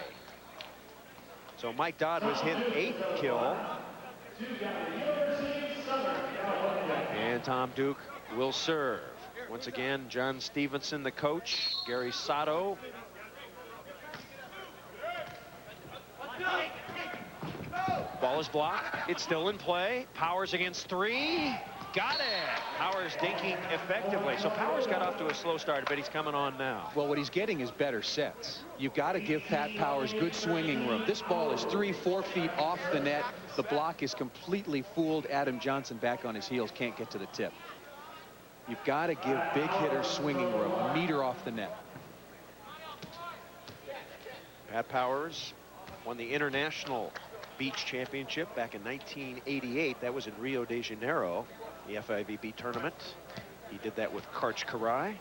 So Mike Dodd was hit 8th kill. And Tom Duke will serve. Once again, John Stevenson, the coach. Gary Sato. Ball is blocked. It's still in play. Powers against 3. Got it. Powers dinking effectively. So Powers got off to a slow start, but he's coming on now. Well, what he's getting is better sets. You've got to give Pat Powers good swinging room. This ball is 3-4 feet off the net. The block is completely fooled. Adam Johnson back on his heels, can't get to the tip. You've got to give big hitters swinging room, a meter off the net. Pat Powers won the International Beach Championship back in 1988. That was in Rio de Janeiro, the FIVB tournament. He did that with Karch Karai.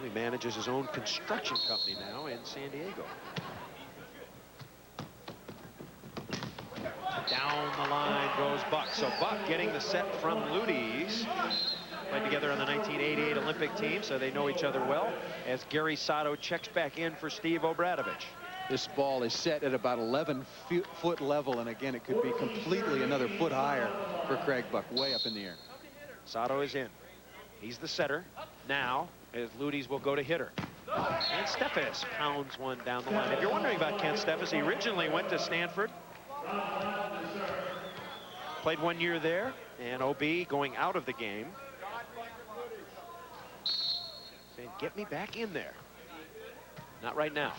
He manages his own construction company now in San Diego. Down the line goes Buck. So Buck getting the set from Ludi's. Played together on the 1988 Olympic team, so they know each other well, as Gary Sato checks back in for Steve Obradovich. This ball is set at about 11-foot level, and again, it could be completely another foot higher for Craig Buck, way up in the air. Sato is in. He's the setter. Now, as Ludi's will go to hitter. And Steffes pounds one down the line. If you're wondering about Kent Steffes, he originally went to Stanford. Played 1 year there, and OB going out of the game. Saying, get me back in there. Not right now.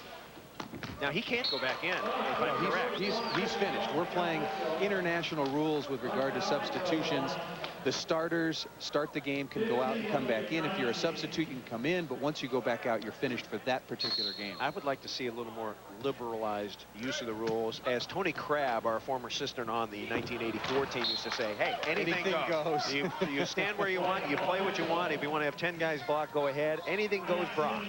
Now, he can't go back in, if I'm correct. He's finished. We're playing international rules with regard to substitutions. The starters start the game, can go out and come back in. If you're a substitute, you can come in, but once you go back out, you're finished for that particular game. I would like to see a little more liberalized use of the rules. As Tony Crabb, our former assistant on the 1984 team, used to say, hey, anything goes. You stand where you want, you play what you want. If you want to have 10 guys block, go ahead. Anything goes, brah.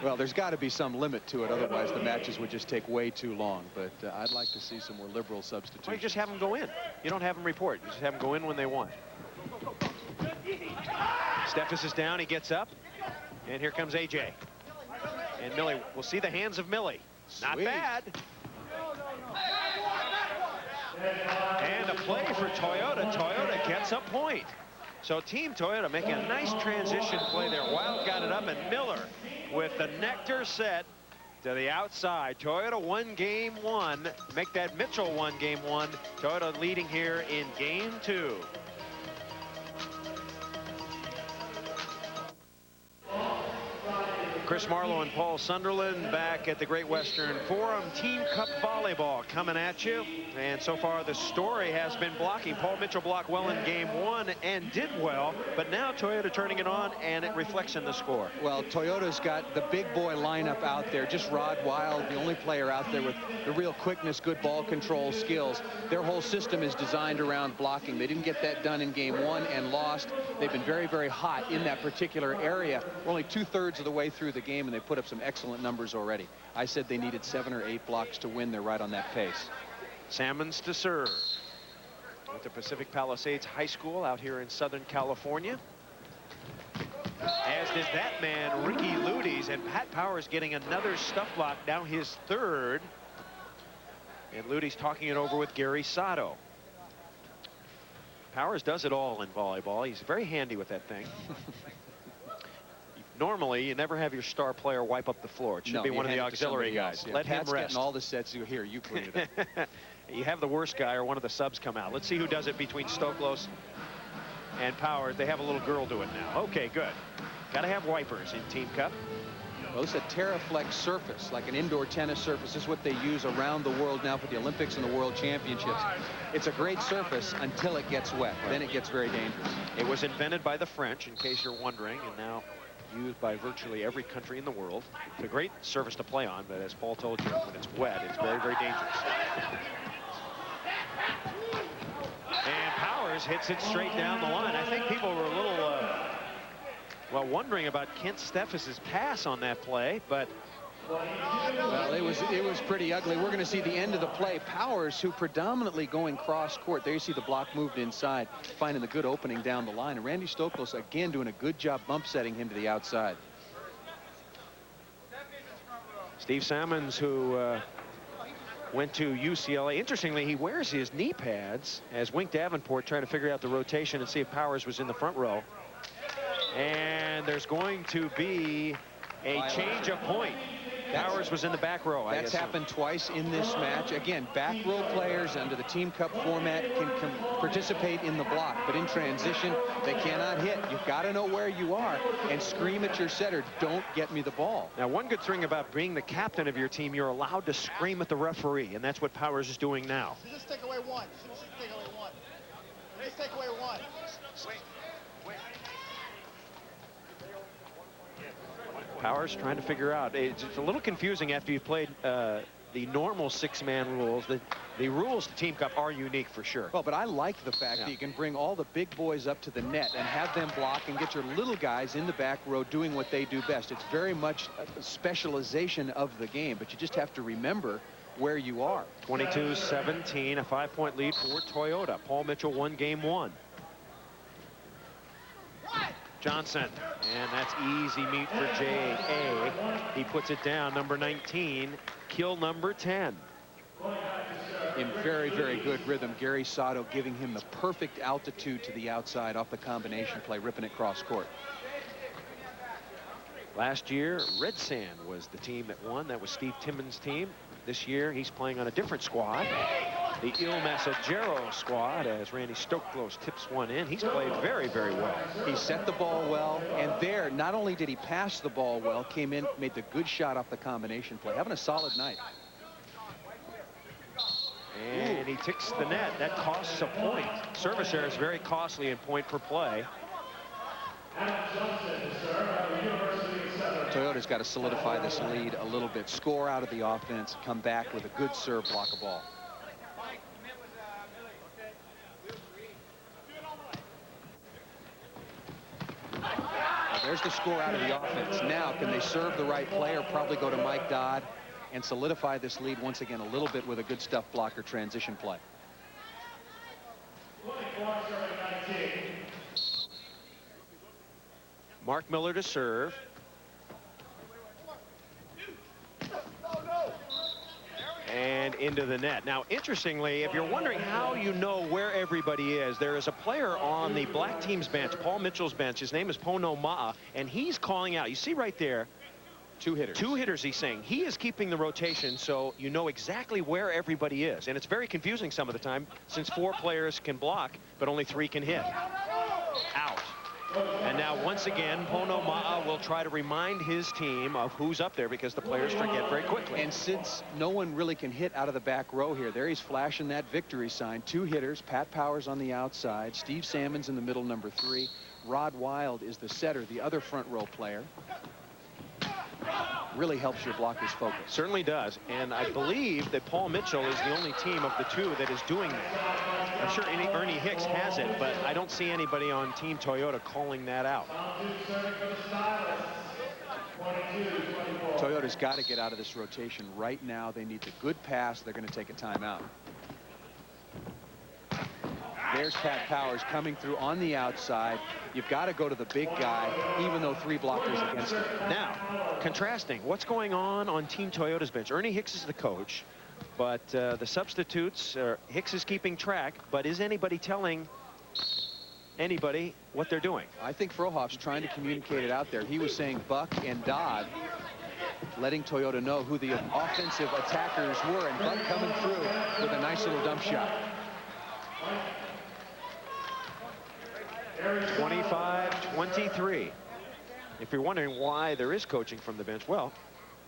Well, there's got to be some limit to it, otherwise the matches would just take way too long. But I'd like to see some more liberal substitutions. Well, you just have them go in. You don't have them report. You just have them go in when they want. Steffes is down. He gets up. And here comes AJ. And Millie, we'll see the hands of Millie. Not Sweet. bad. And a play for Toyota. Toyota gets a point. So Team Toyota making a nice transition play there. Wild got it up, and Miller with the nectar set to the outside. Toyota won game 1. Make that Mitchell won game 1. Toyota leading here in game 2. Chris Marlowe and Paul Sunderland back at the Great Western Forum. Team Cup volleyball coming at you. And so far the story has been blocking. Paul Mitchell blocked well in game 1 and did well, but now Toyota turning it on, and it reflects in the score. Well, Toyota's got the big boy lineup out there. Just Rod Wild, the only player out there with the real quickness, good ball control skills. Their whole system is designed around blocking. They didn't get that done in game 1 and lost. They've been very, very hot in that particular area. We're only 2/3 of the way through the game, and they put up some excellent numbers already. I said they needed 7 or 8 blocks to win. They're right on that pace. Salmons to serve at the Pacific Palisades High School out here in Southern California. As did that man, Ricky Ludes, and Pat Powers getting another stuff block, now his 3rd. And Ludes talking it over with Gary Sato. Powers does it all in volleyball. He's very handy with that thing. Normally, you never have your star player wipe up the floor. It should be one of the auxiliary guys. Yeah, let Pat's him rest. Getting all the sets. Here, you clean it up. You have the worst guy or one of the subs come out. Let's see who does it between Stoklos and Powers. They have a little girl do it now. Okay, good. Got to have wipers in Team Cup. Well, it's a Terraflex surface, like an indoor tennis surface. This is what they use around the world now for the Olympics and the World Championships. It's a great surface until it gets wet. Then it gets very dangerous. It was invented by the French, in case you're wondering, and now used by virtually every country in the world. It's a great surface to play on, but as Paul told you, when it's wet, it's very, very dangerous. And Powers hits it straight down the line. I think people were a little, well, wondering about Kent Steffes' pass on that play, but well, it was pretty ugly. We're going to see the end of the play. Powers, who predominantly going cross court. There you see the block moved inside, finding the good opening down the line. And Randy Stoklos again doing a good job bump setting him to the outside. Steve Salmons, who went to UCLA. Interestingly, he wears his knee pads as Wink Davenport trying to figure out the rotation and see if Powers was in the front row. And there's going to be a change of point. Powers was in the back row. That's happened twice in this match. Again, back row players under the Team Cup format can participate in the block, but in transition, they cannot hit. You've got to know where you are and scream at your setter, don't get me the ball. Now, one good thing about being the captain of your team, you're allowed to scream at the referee, and that's what Powers is doing now. So just take away one. Just take away one. Just take away one. Wait. Powers trying to figure out. It's a little confusing after you've played the normal 6-man rules. The rules to Team Cup are unique for sure. Well, but I like the fact that you can bring all the big boys up to the net and have them block and get your little guys in the back row doing what they do best. It's very much a specialization of the game, but you just have to remember where you are. 22-17, a 5-point lead for Toyota. Paul Mitchell won game 1. Johnson, and that's easy meat for J.A. He puts it down, number 19, kill number 10. In very, very good rhythm, Gary Sato giving him the perfect altitude to the outside off the combination play, ripping it cross court. Last year, Red Sand was the team that won. That was Steve Timmons' team. This year, he's playing on a different squad. The Il Messaggero squad, as Randy Stoklos tips one in. He's played very, very well. He set the ball well, and there, not only did he pass the ball well, came in, made the good shot off the combination play. Having a solid night. And he ticks the net. That costs a point. Service error is very costly in point per play. Toyota's got to solidify this lead a little bit. Score out of the offense, come back with a good serve, block a ball. There's the score out of the offense. Now, can they serve the right player? Probably go to Mike Dodd and solidify this lead once again a little bit with a good stuff blocker transition play. Mark Miller to serve. And into the net. Now, interestingly, if you're wondering how you know where everybody is, there is a player on the black team's bench, Paul Mitchell's bench. His name is Pono Ma'a, and he's calling out. You see right there, two hitters he's saying. He is keeping the rotation, so you know exactly where everybody is. And it's very confusing some of the time, since 4 players can block, but only 3 can hit. Out. And now, once again, Pono Ma'a will try to remind his team of who's up there because the players forget very quickly. And since no one really can hit out of the back row here, there he's flashing that victory sign. 2 hitters, Pat Powers on the outside, Steve Salmons in the middle, number 3. Rod Wild is the setter, the other front row player. Really helps your blockers focus. Certainly does. And I believe that Paul Mitchell is the only team of the 2 that is doing that. I'm sure Ernie Hicks has it, but I don't see anybody on Team Toyota calling that out. Toyota's got to get out of this rotation right now. They need the good pass. They're going to take a timeout. There's Pat Powers coming through on the outside. You've got to go to the big guy, even though 3 blockers against him. Now, contrasting, what's going on Team Toyota's bench? Ernie Hicks is the coach, but the substitutes, Hicks is keeping track, but is anybody telling anybody what they're doing? I think Frohoff's trying to communicate it out there. He was saying Buck and Dodd, letting Toyota know who the offensive attackers were, and Buck coming through with a nice little dump shot. 25-23. If you're wondering why there is coaching from the bench, well,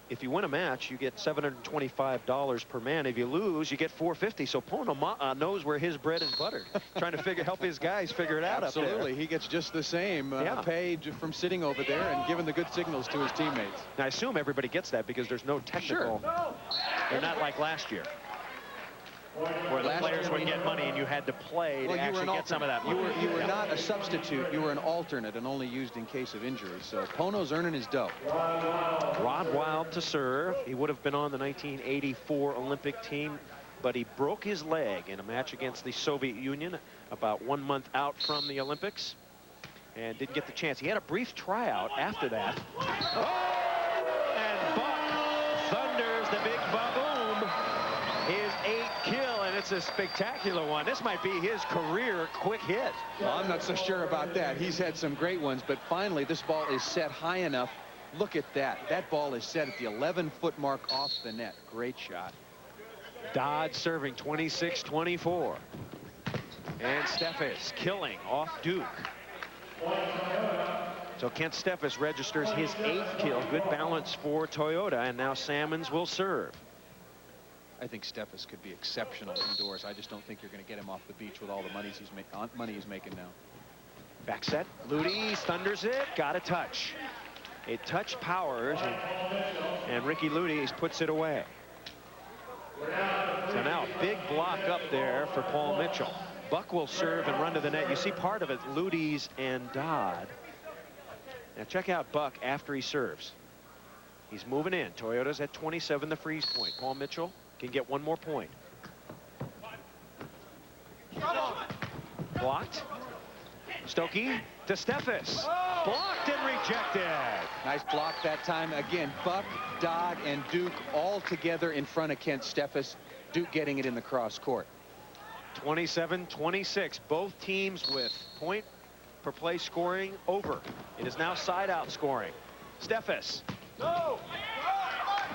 if you win a match, you get $725 per man. If you lose, you get $450. So Pono Ma'a knows where his bread is buttered, trying to help his guys figure it out. Absolutely. He gets just the same pay from sitting over there and giving the good signals to his teammates. Now, I assume everybody gets that because there's no technical. Sure. They're not like last year, where the players would get money and you had to play to actually get some of that money. You were not a substitute. You were an alternate and only used in case of injury. So Pono's earning his dough. Rod Wild to serve. He would have been on the 1984 Olympic team, but he broke his leg in a match against the Soviet Union about 1 month out from the Olympics and didn't get the chance. He had a brief tryout after that. Oh! And Buck thunders the big ba-boom. His 8th kill, and it's a spectacular one. This might be his career quick hit. Well, I'm not so sure about that. He's had some great ones, but finally this ball is set high enough. Look at that. That ball is set at the 11-foot mark off the net. Great shot. Dodd serving 26-24. And Steffes killing off Duke. So Kent Steffes registers his 8th kill. Good balance for Toyota, and now Salmons will serve. I think Steffes could be exceptional indoors. I just don't think you're going to get him off the beach with all the money he's making now. Back set. Ludi thunders it. Got a touch. It touched Powers, and Ricky Ludi puts it away. So now a big block up there for Paul Mitchell. Buck will serve and run to the net. You see part of it, Ludi's and Dodd. Now check out Buck after he serves. He's moving in. Toyota's at 27, the freeze point. Paul Mitchell can get 1 more point. Blocked. Stokey to Steffes. Blocked and rejected. Nice block that time. Again, Buck, Dodd, and Duke all together in front of Kent Steffes. Duke getting it in the cross court. 27-26. Both teams with point per play scoring over. It is now side out scoring. Steffes.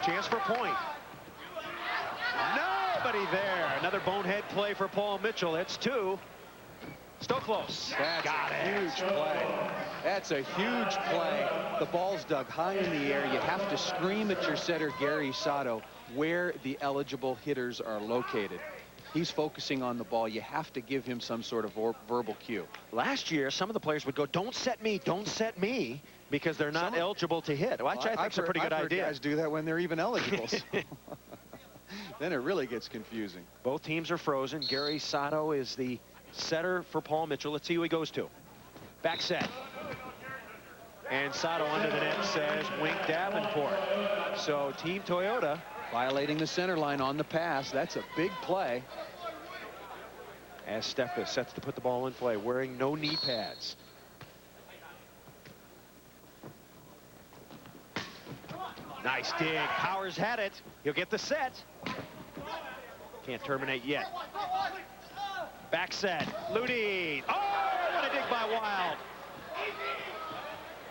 Chance for point. Nobody there. Another bonehead play for Paul Mitchell. It's 2. Still close. That's a huge play. That's a huge play. The ball's dug high in the air. You have to scream at your setter, Gary Sato, where the eligible hitters are located. He's focusing on the ball. You have to give him some sort of verbal cue. Last year, some of the players would go, don't set me, because they're not eligible to hit. Which I think is a pretty good idea. Guys do that when they're even eligible. So. Then it really gets confusing. Both teams are frozen. Gary Sato is the setter for Paul Mitchell. Let's see who he goes to. Back set. And Sato under the net says Wink Davenport. So Team Toyota violating the center line on the pass. That's a big play. As Steffes sets to put the ball in play, wearing no knee pads. Nice dig. Powers had it. He'll get the set. Can't terminate yet. Back set. Ludi. Oh, what a dig by Wild.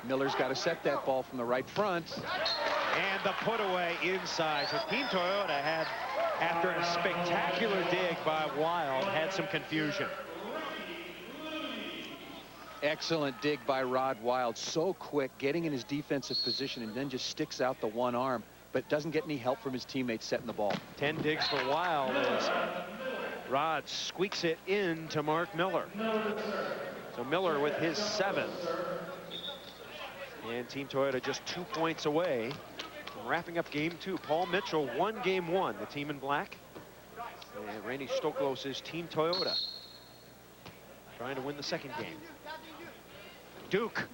Miller's got to set that ball from the right front. And the put away inside. So Team Toyota had, after a spectacular dig by Wild, had some confusion. Excellent dig by Rod Wild. So quick, getting in his defensive position, and then just sticks out the one arm, but doesn't get any help from his teammates setting the ball. 10 digs for Wild as Rod squeaks it in to Mark Miller. So Miller with his 7th. And Team Toyota just 2 points away from wrapping up game 2. Paul Mitchell won game 1, the team in black. And Randy Stoklos is Team Toyota, trying to win the second game. Duke.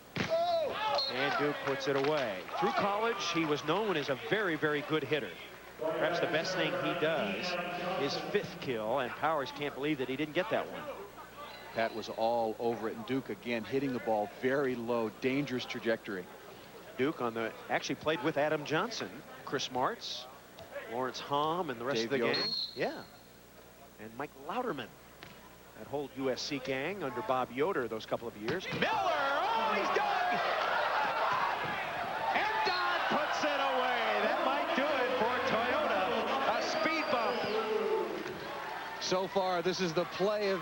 And Duke puts it away. Through college, he was known as a very, very good hitter. Perhaps the best thing he does is 5th kill, and Powers can't believe that he didn't get that one. Pat was all over it, and Duke again hitting the ball very low, dangerous trajectory. Duke actually played with Adam Johnson, Chris Martz, Lawrence Hom, and the rest Dave of the Yoder. gang. Yeah. And Mike Louderman. That whole USC gang under Bob Yoder those couple of years. Miller! Oh, he's dug! And Dodd puts it away. That might do it for Toyota. A speed bump. So far, this is the play of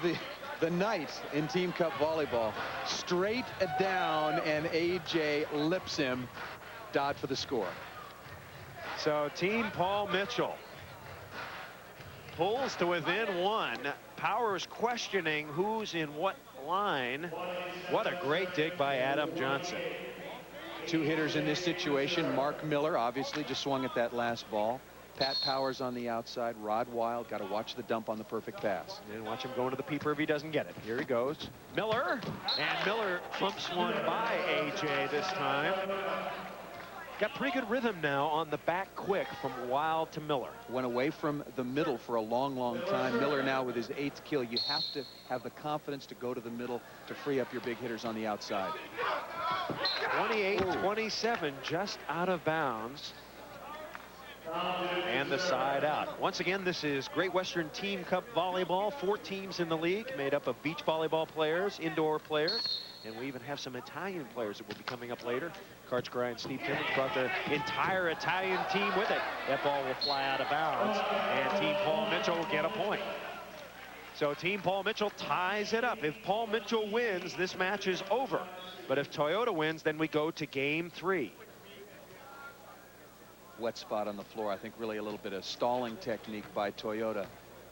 the night in Team Cup volleyball. Straight down, and AJ lips him. Dodd for the score. So Team Paul Mitchell pulls to within 1. Powers questioning who's in what line. What a great dig by Adam Johnson. 2 hitters in this situation. Mark Miller obviously just swung at that last ball. Pat Powers on the outside. Rod Wild got to watch the dump on the perfect pass. And watch him go into the peeper if he doesn't get it. Here he goes. Miller. And Miller bumps one by AJ this time. Got pretty good rhythm now on the back quick from Wild to Miller. Went away from the middle for a long, long time. Miller now with his 8th kill. You have to have the confidence to go to the middle to free up your big hitters on the outside. 28-27, just out of bounds. And the side out. Once again, this is Great Western Team Cup Volleyball. 4 teams in the league made up of beach volleyball players, indoor players, and we even have some Italian players that will be coming up later. Karch Gray and Steve Timmons brought the entire Italian team with it. That ball will fly out of bounds, and Team Paul Mitchell will get a point. So Team Paul Mitchell ties it up. If Paul Mitchell wins, this match is over. But if Toyota wins, then we go to game 3. Wet spot on the floor. I think really a little bit of stalling technique by Toyota.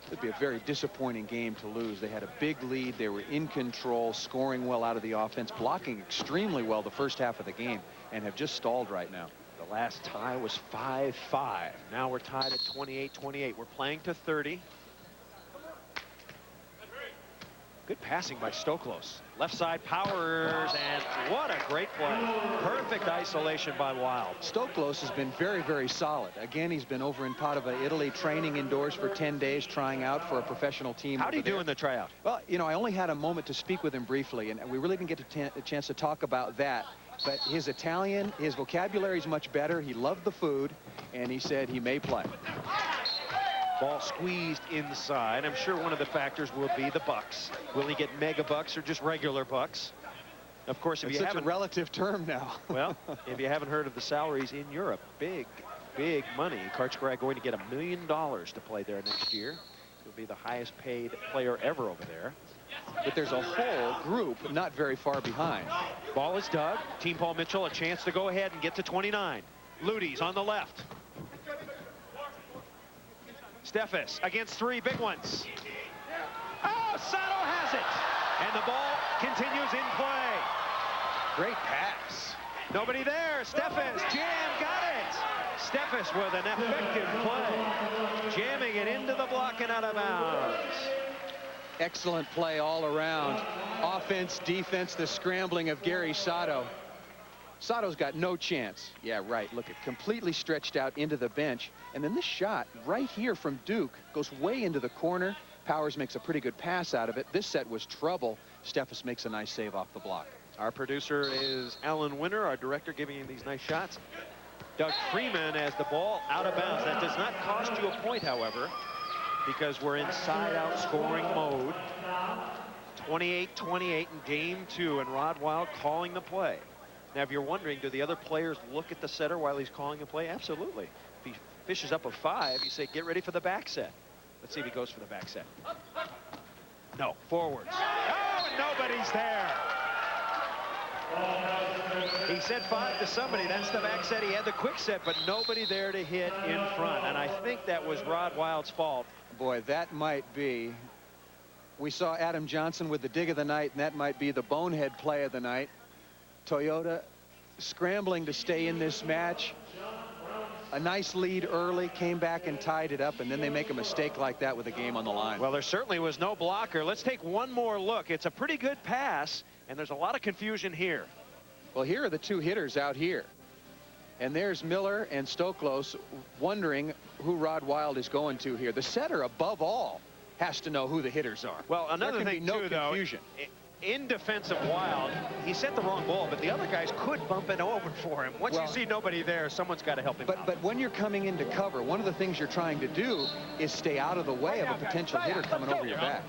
It'd be a very disappointing game to lose. They had a big lead. They were in control, scoring well out of the offense, blocking extremely well the first half of the game, and have just stalled right now. The last tie was 5-5. Now we're tied at 28-28. We're playing to 30. Good passing by Stoklos. Left side Powers, and what a great play. Perfect isolation by Wild. Stoklos has been very, very solid. Again, he's been over in Padova, Italy, training indoors for 10 days, trying out for a professional team. How did he do in the tryout? Well, you know, I only had a moment to speak with him briefly, and we really didn't get a chance to talk about that. But his Italian, his vocabulary is much better. He loved the food, and he said he may play. Ball squeezed inside. I'm sure one of the factors will be the bucks. Will he get mega bucks or just regular bucks? Of course, if it's you such haven't, a relative term now. well, if you haven't heard of the salaries in Europe, big money. Karch Gray going to get $1 million to play there next year. He'll be the highest paid player ever over there. But there's a whole group not very far behind. Ball is dug. Team Paul Mitchell a chance to go ahead and get to 29. Ludi's on the left. Steffes against 3 big ones. Oh, Sato has it. And the ball continues in play. Great pass. Nobody there. Steffes, jam, got it. Steffes with an effective play. Jamming it into the block and out of bounds. Excellent play all around. Offense, defense, the scrambling of Gary Sato. Sato's got no chance. Yeah, right. Look, it completely stretched out into the bench. And then this shot right here from Duke goes way into the corner. Powers makes a pretty good pass out of it. This set was trouble. Steffes makes a nice save off the block. Our producer is Alan Winter, our director, giving him these nice shots. Doug Freeman as the ball out of bounds. That does not cost you a point, however, because we're in side-out scoring mode. 28-28 in game 2, and Rod Wild calling the play. Now, if you're wondering, do the other players look at the setter while he's calling a play? Absolutely. If he fishes up a 5, you say, get ready for the back set. Let's see if he goes for the back set. No, forwards. Oh, and nobody's there. He said 5 to somebody. Then Stavak said he had the quick set, but nobody there to hit in front. And I think that was Rod Wild's fault. Boy, that might be. We saw Adam Johnson with the dig of the night, and that might be the bonehead play of the night. Toyota scrambling to stay in this match. A nice lead early, came back and tied it up, and then they make a mistake like that with the game on the line. Well, there certainly was no blocker. Let's take one more look. It's a pretty good pass, and there's a lot of confusion here. Well, here are the two hitters out here. And there's Miller and Stoklos wondering who Rod Wild is going to here. The setter, above all, has to know who the hitters are. Well, another there can thing, be no too, confusion. Though, in defense of Wild, he set the wrong ball, but the other guys could bump it over for him. Once you see nobody there, someone's got to help him out. But when you're coming into cover, one of the things you're trying to do is stay out of the way of a potential hitter coming over your back.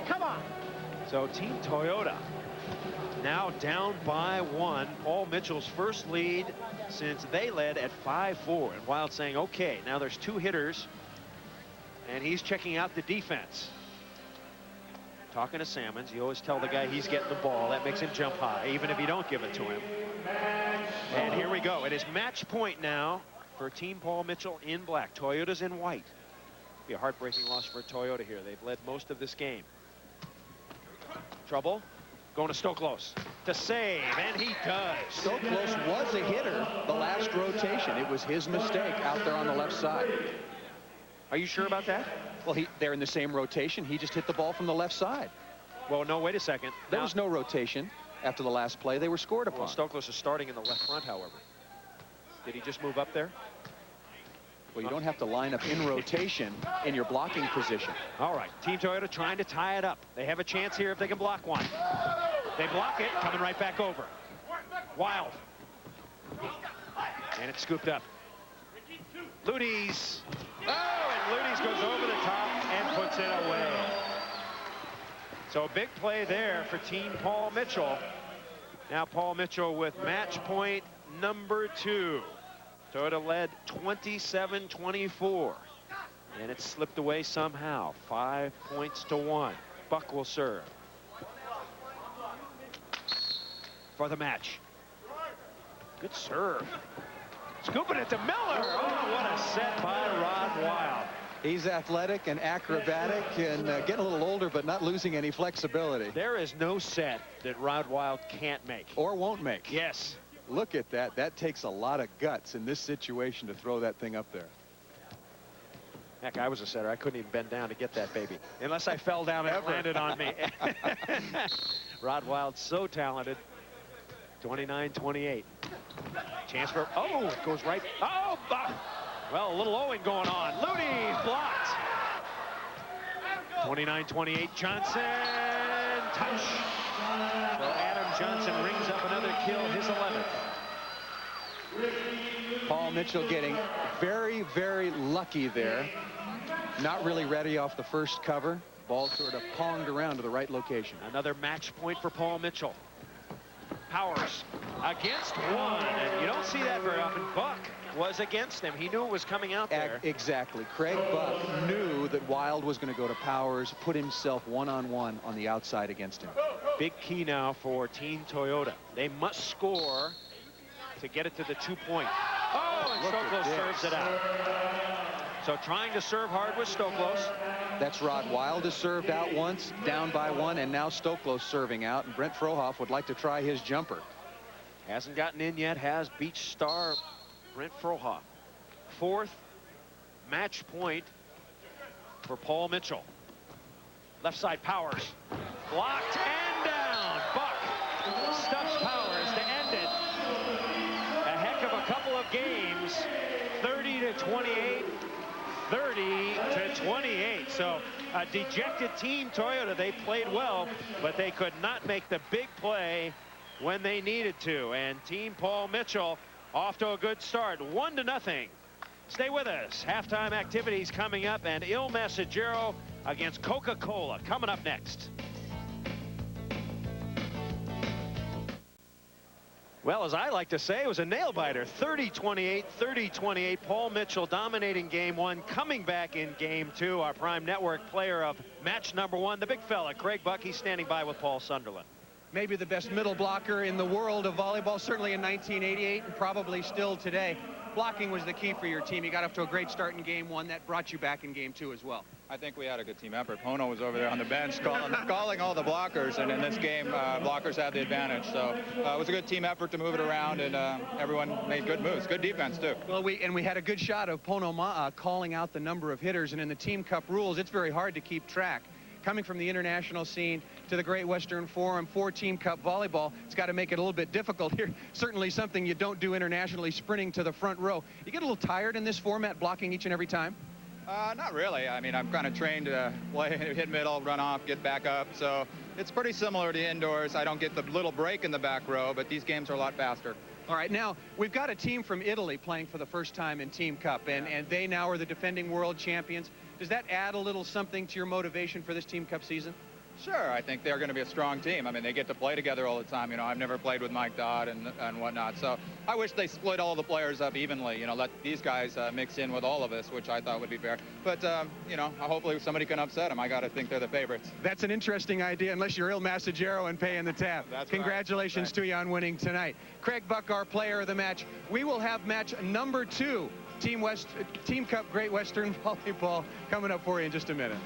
Come on. So Team Toyota now down by 1. Paul Mitchell's first lead since they led at 5-4. And Wild saying, okay, now there's 2 hitters, and he's checking out the defense. Talking to Salmons, you always tell the guy he's getting the ball. That makes him jump high, even if you don't give it to him. And here we go. It is match point now for Team Paul Mitchell in black. Toyota's in white. Be a heartbreaking loss for Toyota here. They've led most of this game. Trouble. Going to Stoklos to save, and he does. Stoklos was a hitter the last rotation. It was his mistake out there on the left side. Are you sure about that? Well, they're in the same rotation. He just hit the ball from the left side. Well, no, wait a second. There was no rotation after the last play. They were scored upon. Well, Stoklos is starting in the left front, however. Did he just move up there? Well, you don't have to line up in rotation in your blocking position. All right, Team Toyota trying to tie it up. They have a chance here if they can block one. They block it, coming right back over. Wild. And it's scooped up. Ludes. Oh, and Ludes goes over the top and puts it away. So a big play there for Team Paul Mitchell. Now Paul Mitchell with match point number 2. Toyota led 27-24. And it slipped away somehow. 5 points to 1. Buck will serve for the match. Good serve. Scooping it to Miller. Oh, what a set by Rod Wild. He's athletic and acrobatic and getting a little older, but not losing any flexibility. There is no set that Rod Wild can't make. Or won't make. Yes. Look at that. That takes a lot of guts in this situation to throw that thing up there. Heck, I was a setter. I couldn't even bend down to get that baby. Unless I fell down and it landed on me. Rod Wild, so talented. 29-28. Chance for, oh, it goes right. Oh, well, a little owing going on. Ludes blocked. 29-28. Johnson, touch. So Adam Johnson rings up another kill, his 11th. Paul Mitchell getting very, very lucky there. Not really ready off the first cover. Ball sort of ponged around to the right location. Another match point for Paul Mitchell. Powers against one, and you don't see that very often. Buck was against him. He knew it was coming out there. Exactly. Craig Buck knew that Wild was going to go to Powers, put himself one-on-one on the outside against him. Big key now for Team Toyota. They must score to get it to the 2-point. Oh, and Stoklos serves it out. So trying to serve hard with Stoklos. That's Rod Wild has served out once, down by 1, and now Stoklos serving out, and Brent Frohoff would like to try his jumper. Hasn't gotten in yet, has beach star Brent Frohoff. 4th match point for Paul Mitchell. Left side Powers. Blocked and down. Buck stuffs Powers to end it. A heck of a couple of games. 30-28. 30-28. So a dejected Team Toyota. They played well, but they could not make the big play when they needed to. And Team Paul Mitchell off to a good start, 1-0. Stay with us. Halftime activities coming up, and Il Messaggero against Coca-Cola coming up next. Well, as I like to say, it was a nail-biter. 30-28, 30-28. Paul Mitchell dominating game 1, coming back in game 2. Our Prime Network player of match number 1, the big fella, Craig Buck. He's standing by with Paul Sunderland. maybe the best middle blocker in the world of volleyball, certainly in 1988 and probably still today. Blocking was the key for your team. You got off to a great start in game 1. That brought you back in game 2 as well. I think we had a good team effort. Pono was over there on the bench calling all the blockers, and in this game, blockers had the advantage. So it was a good team effort to move it around, and everyone made good moves. Good defense, too. Well, we had a good shot of Pono calling out the number of hitters, and in the Team Cup rules, it's very hard to keep track. Coming from the international scene to the Great Western Forum for Team Cup volleyball, it's got to make it a little bit difficult here. Certainly something you don't do internationally, sprinting to the front row. You get a little tired in this format, blocking each and every time? Not really. I mean, I'm kind of trained to play, hit middle, run off, get back up. So it's pretty similar to indoors. I don't get the little break in the back row, but these games are a lot faster. All right, now we've got a team from Italy playing for the first time in Team Cup, and they now are the defending world champions. Does that add a little something to your motivation for this Team Cup season? Sure, I think they're going to be a strong team. I mean, they get to play together all the time. You know, I've never played with Mike Dodd and whatnot. So I wish they split all the players up evenly, you know, let these guys mix in with all of us, which I thought would be fair. But, you know, hopefully somebody can upset them. I got to think they're the favorites. That's an interesting idea, unless you're Il Massagero and paying the tab. That's Congratulations right. to you on winning tonight. Craig Buck, our player of the match. We will have match number 2, Team Cup Great Western Volleyball, coming up for you in just a minute.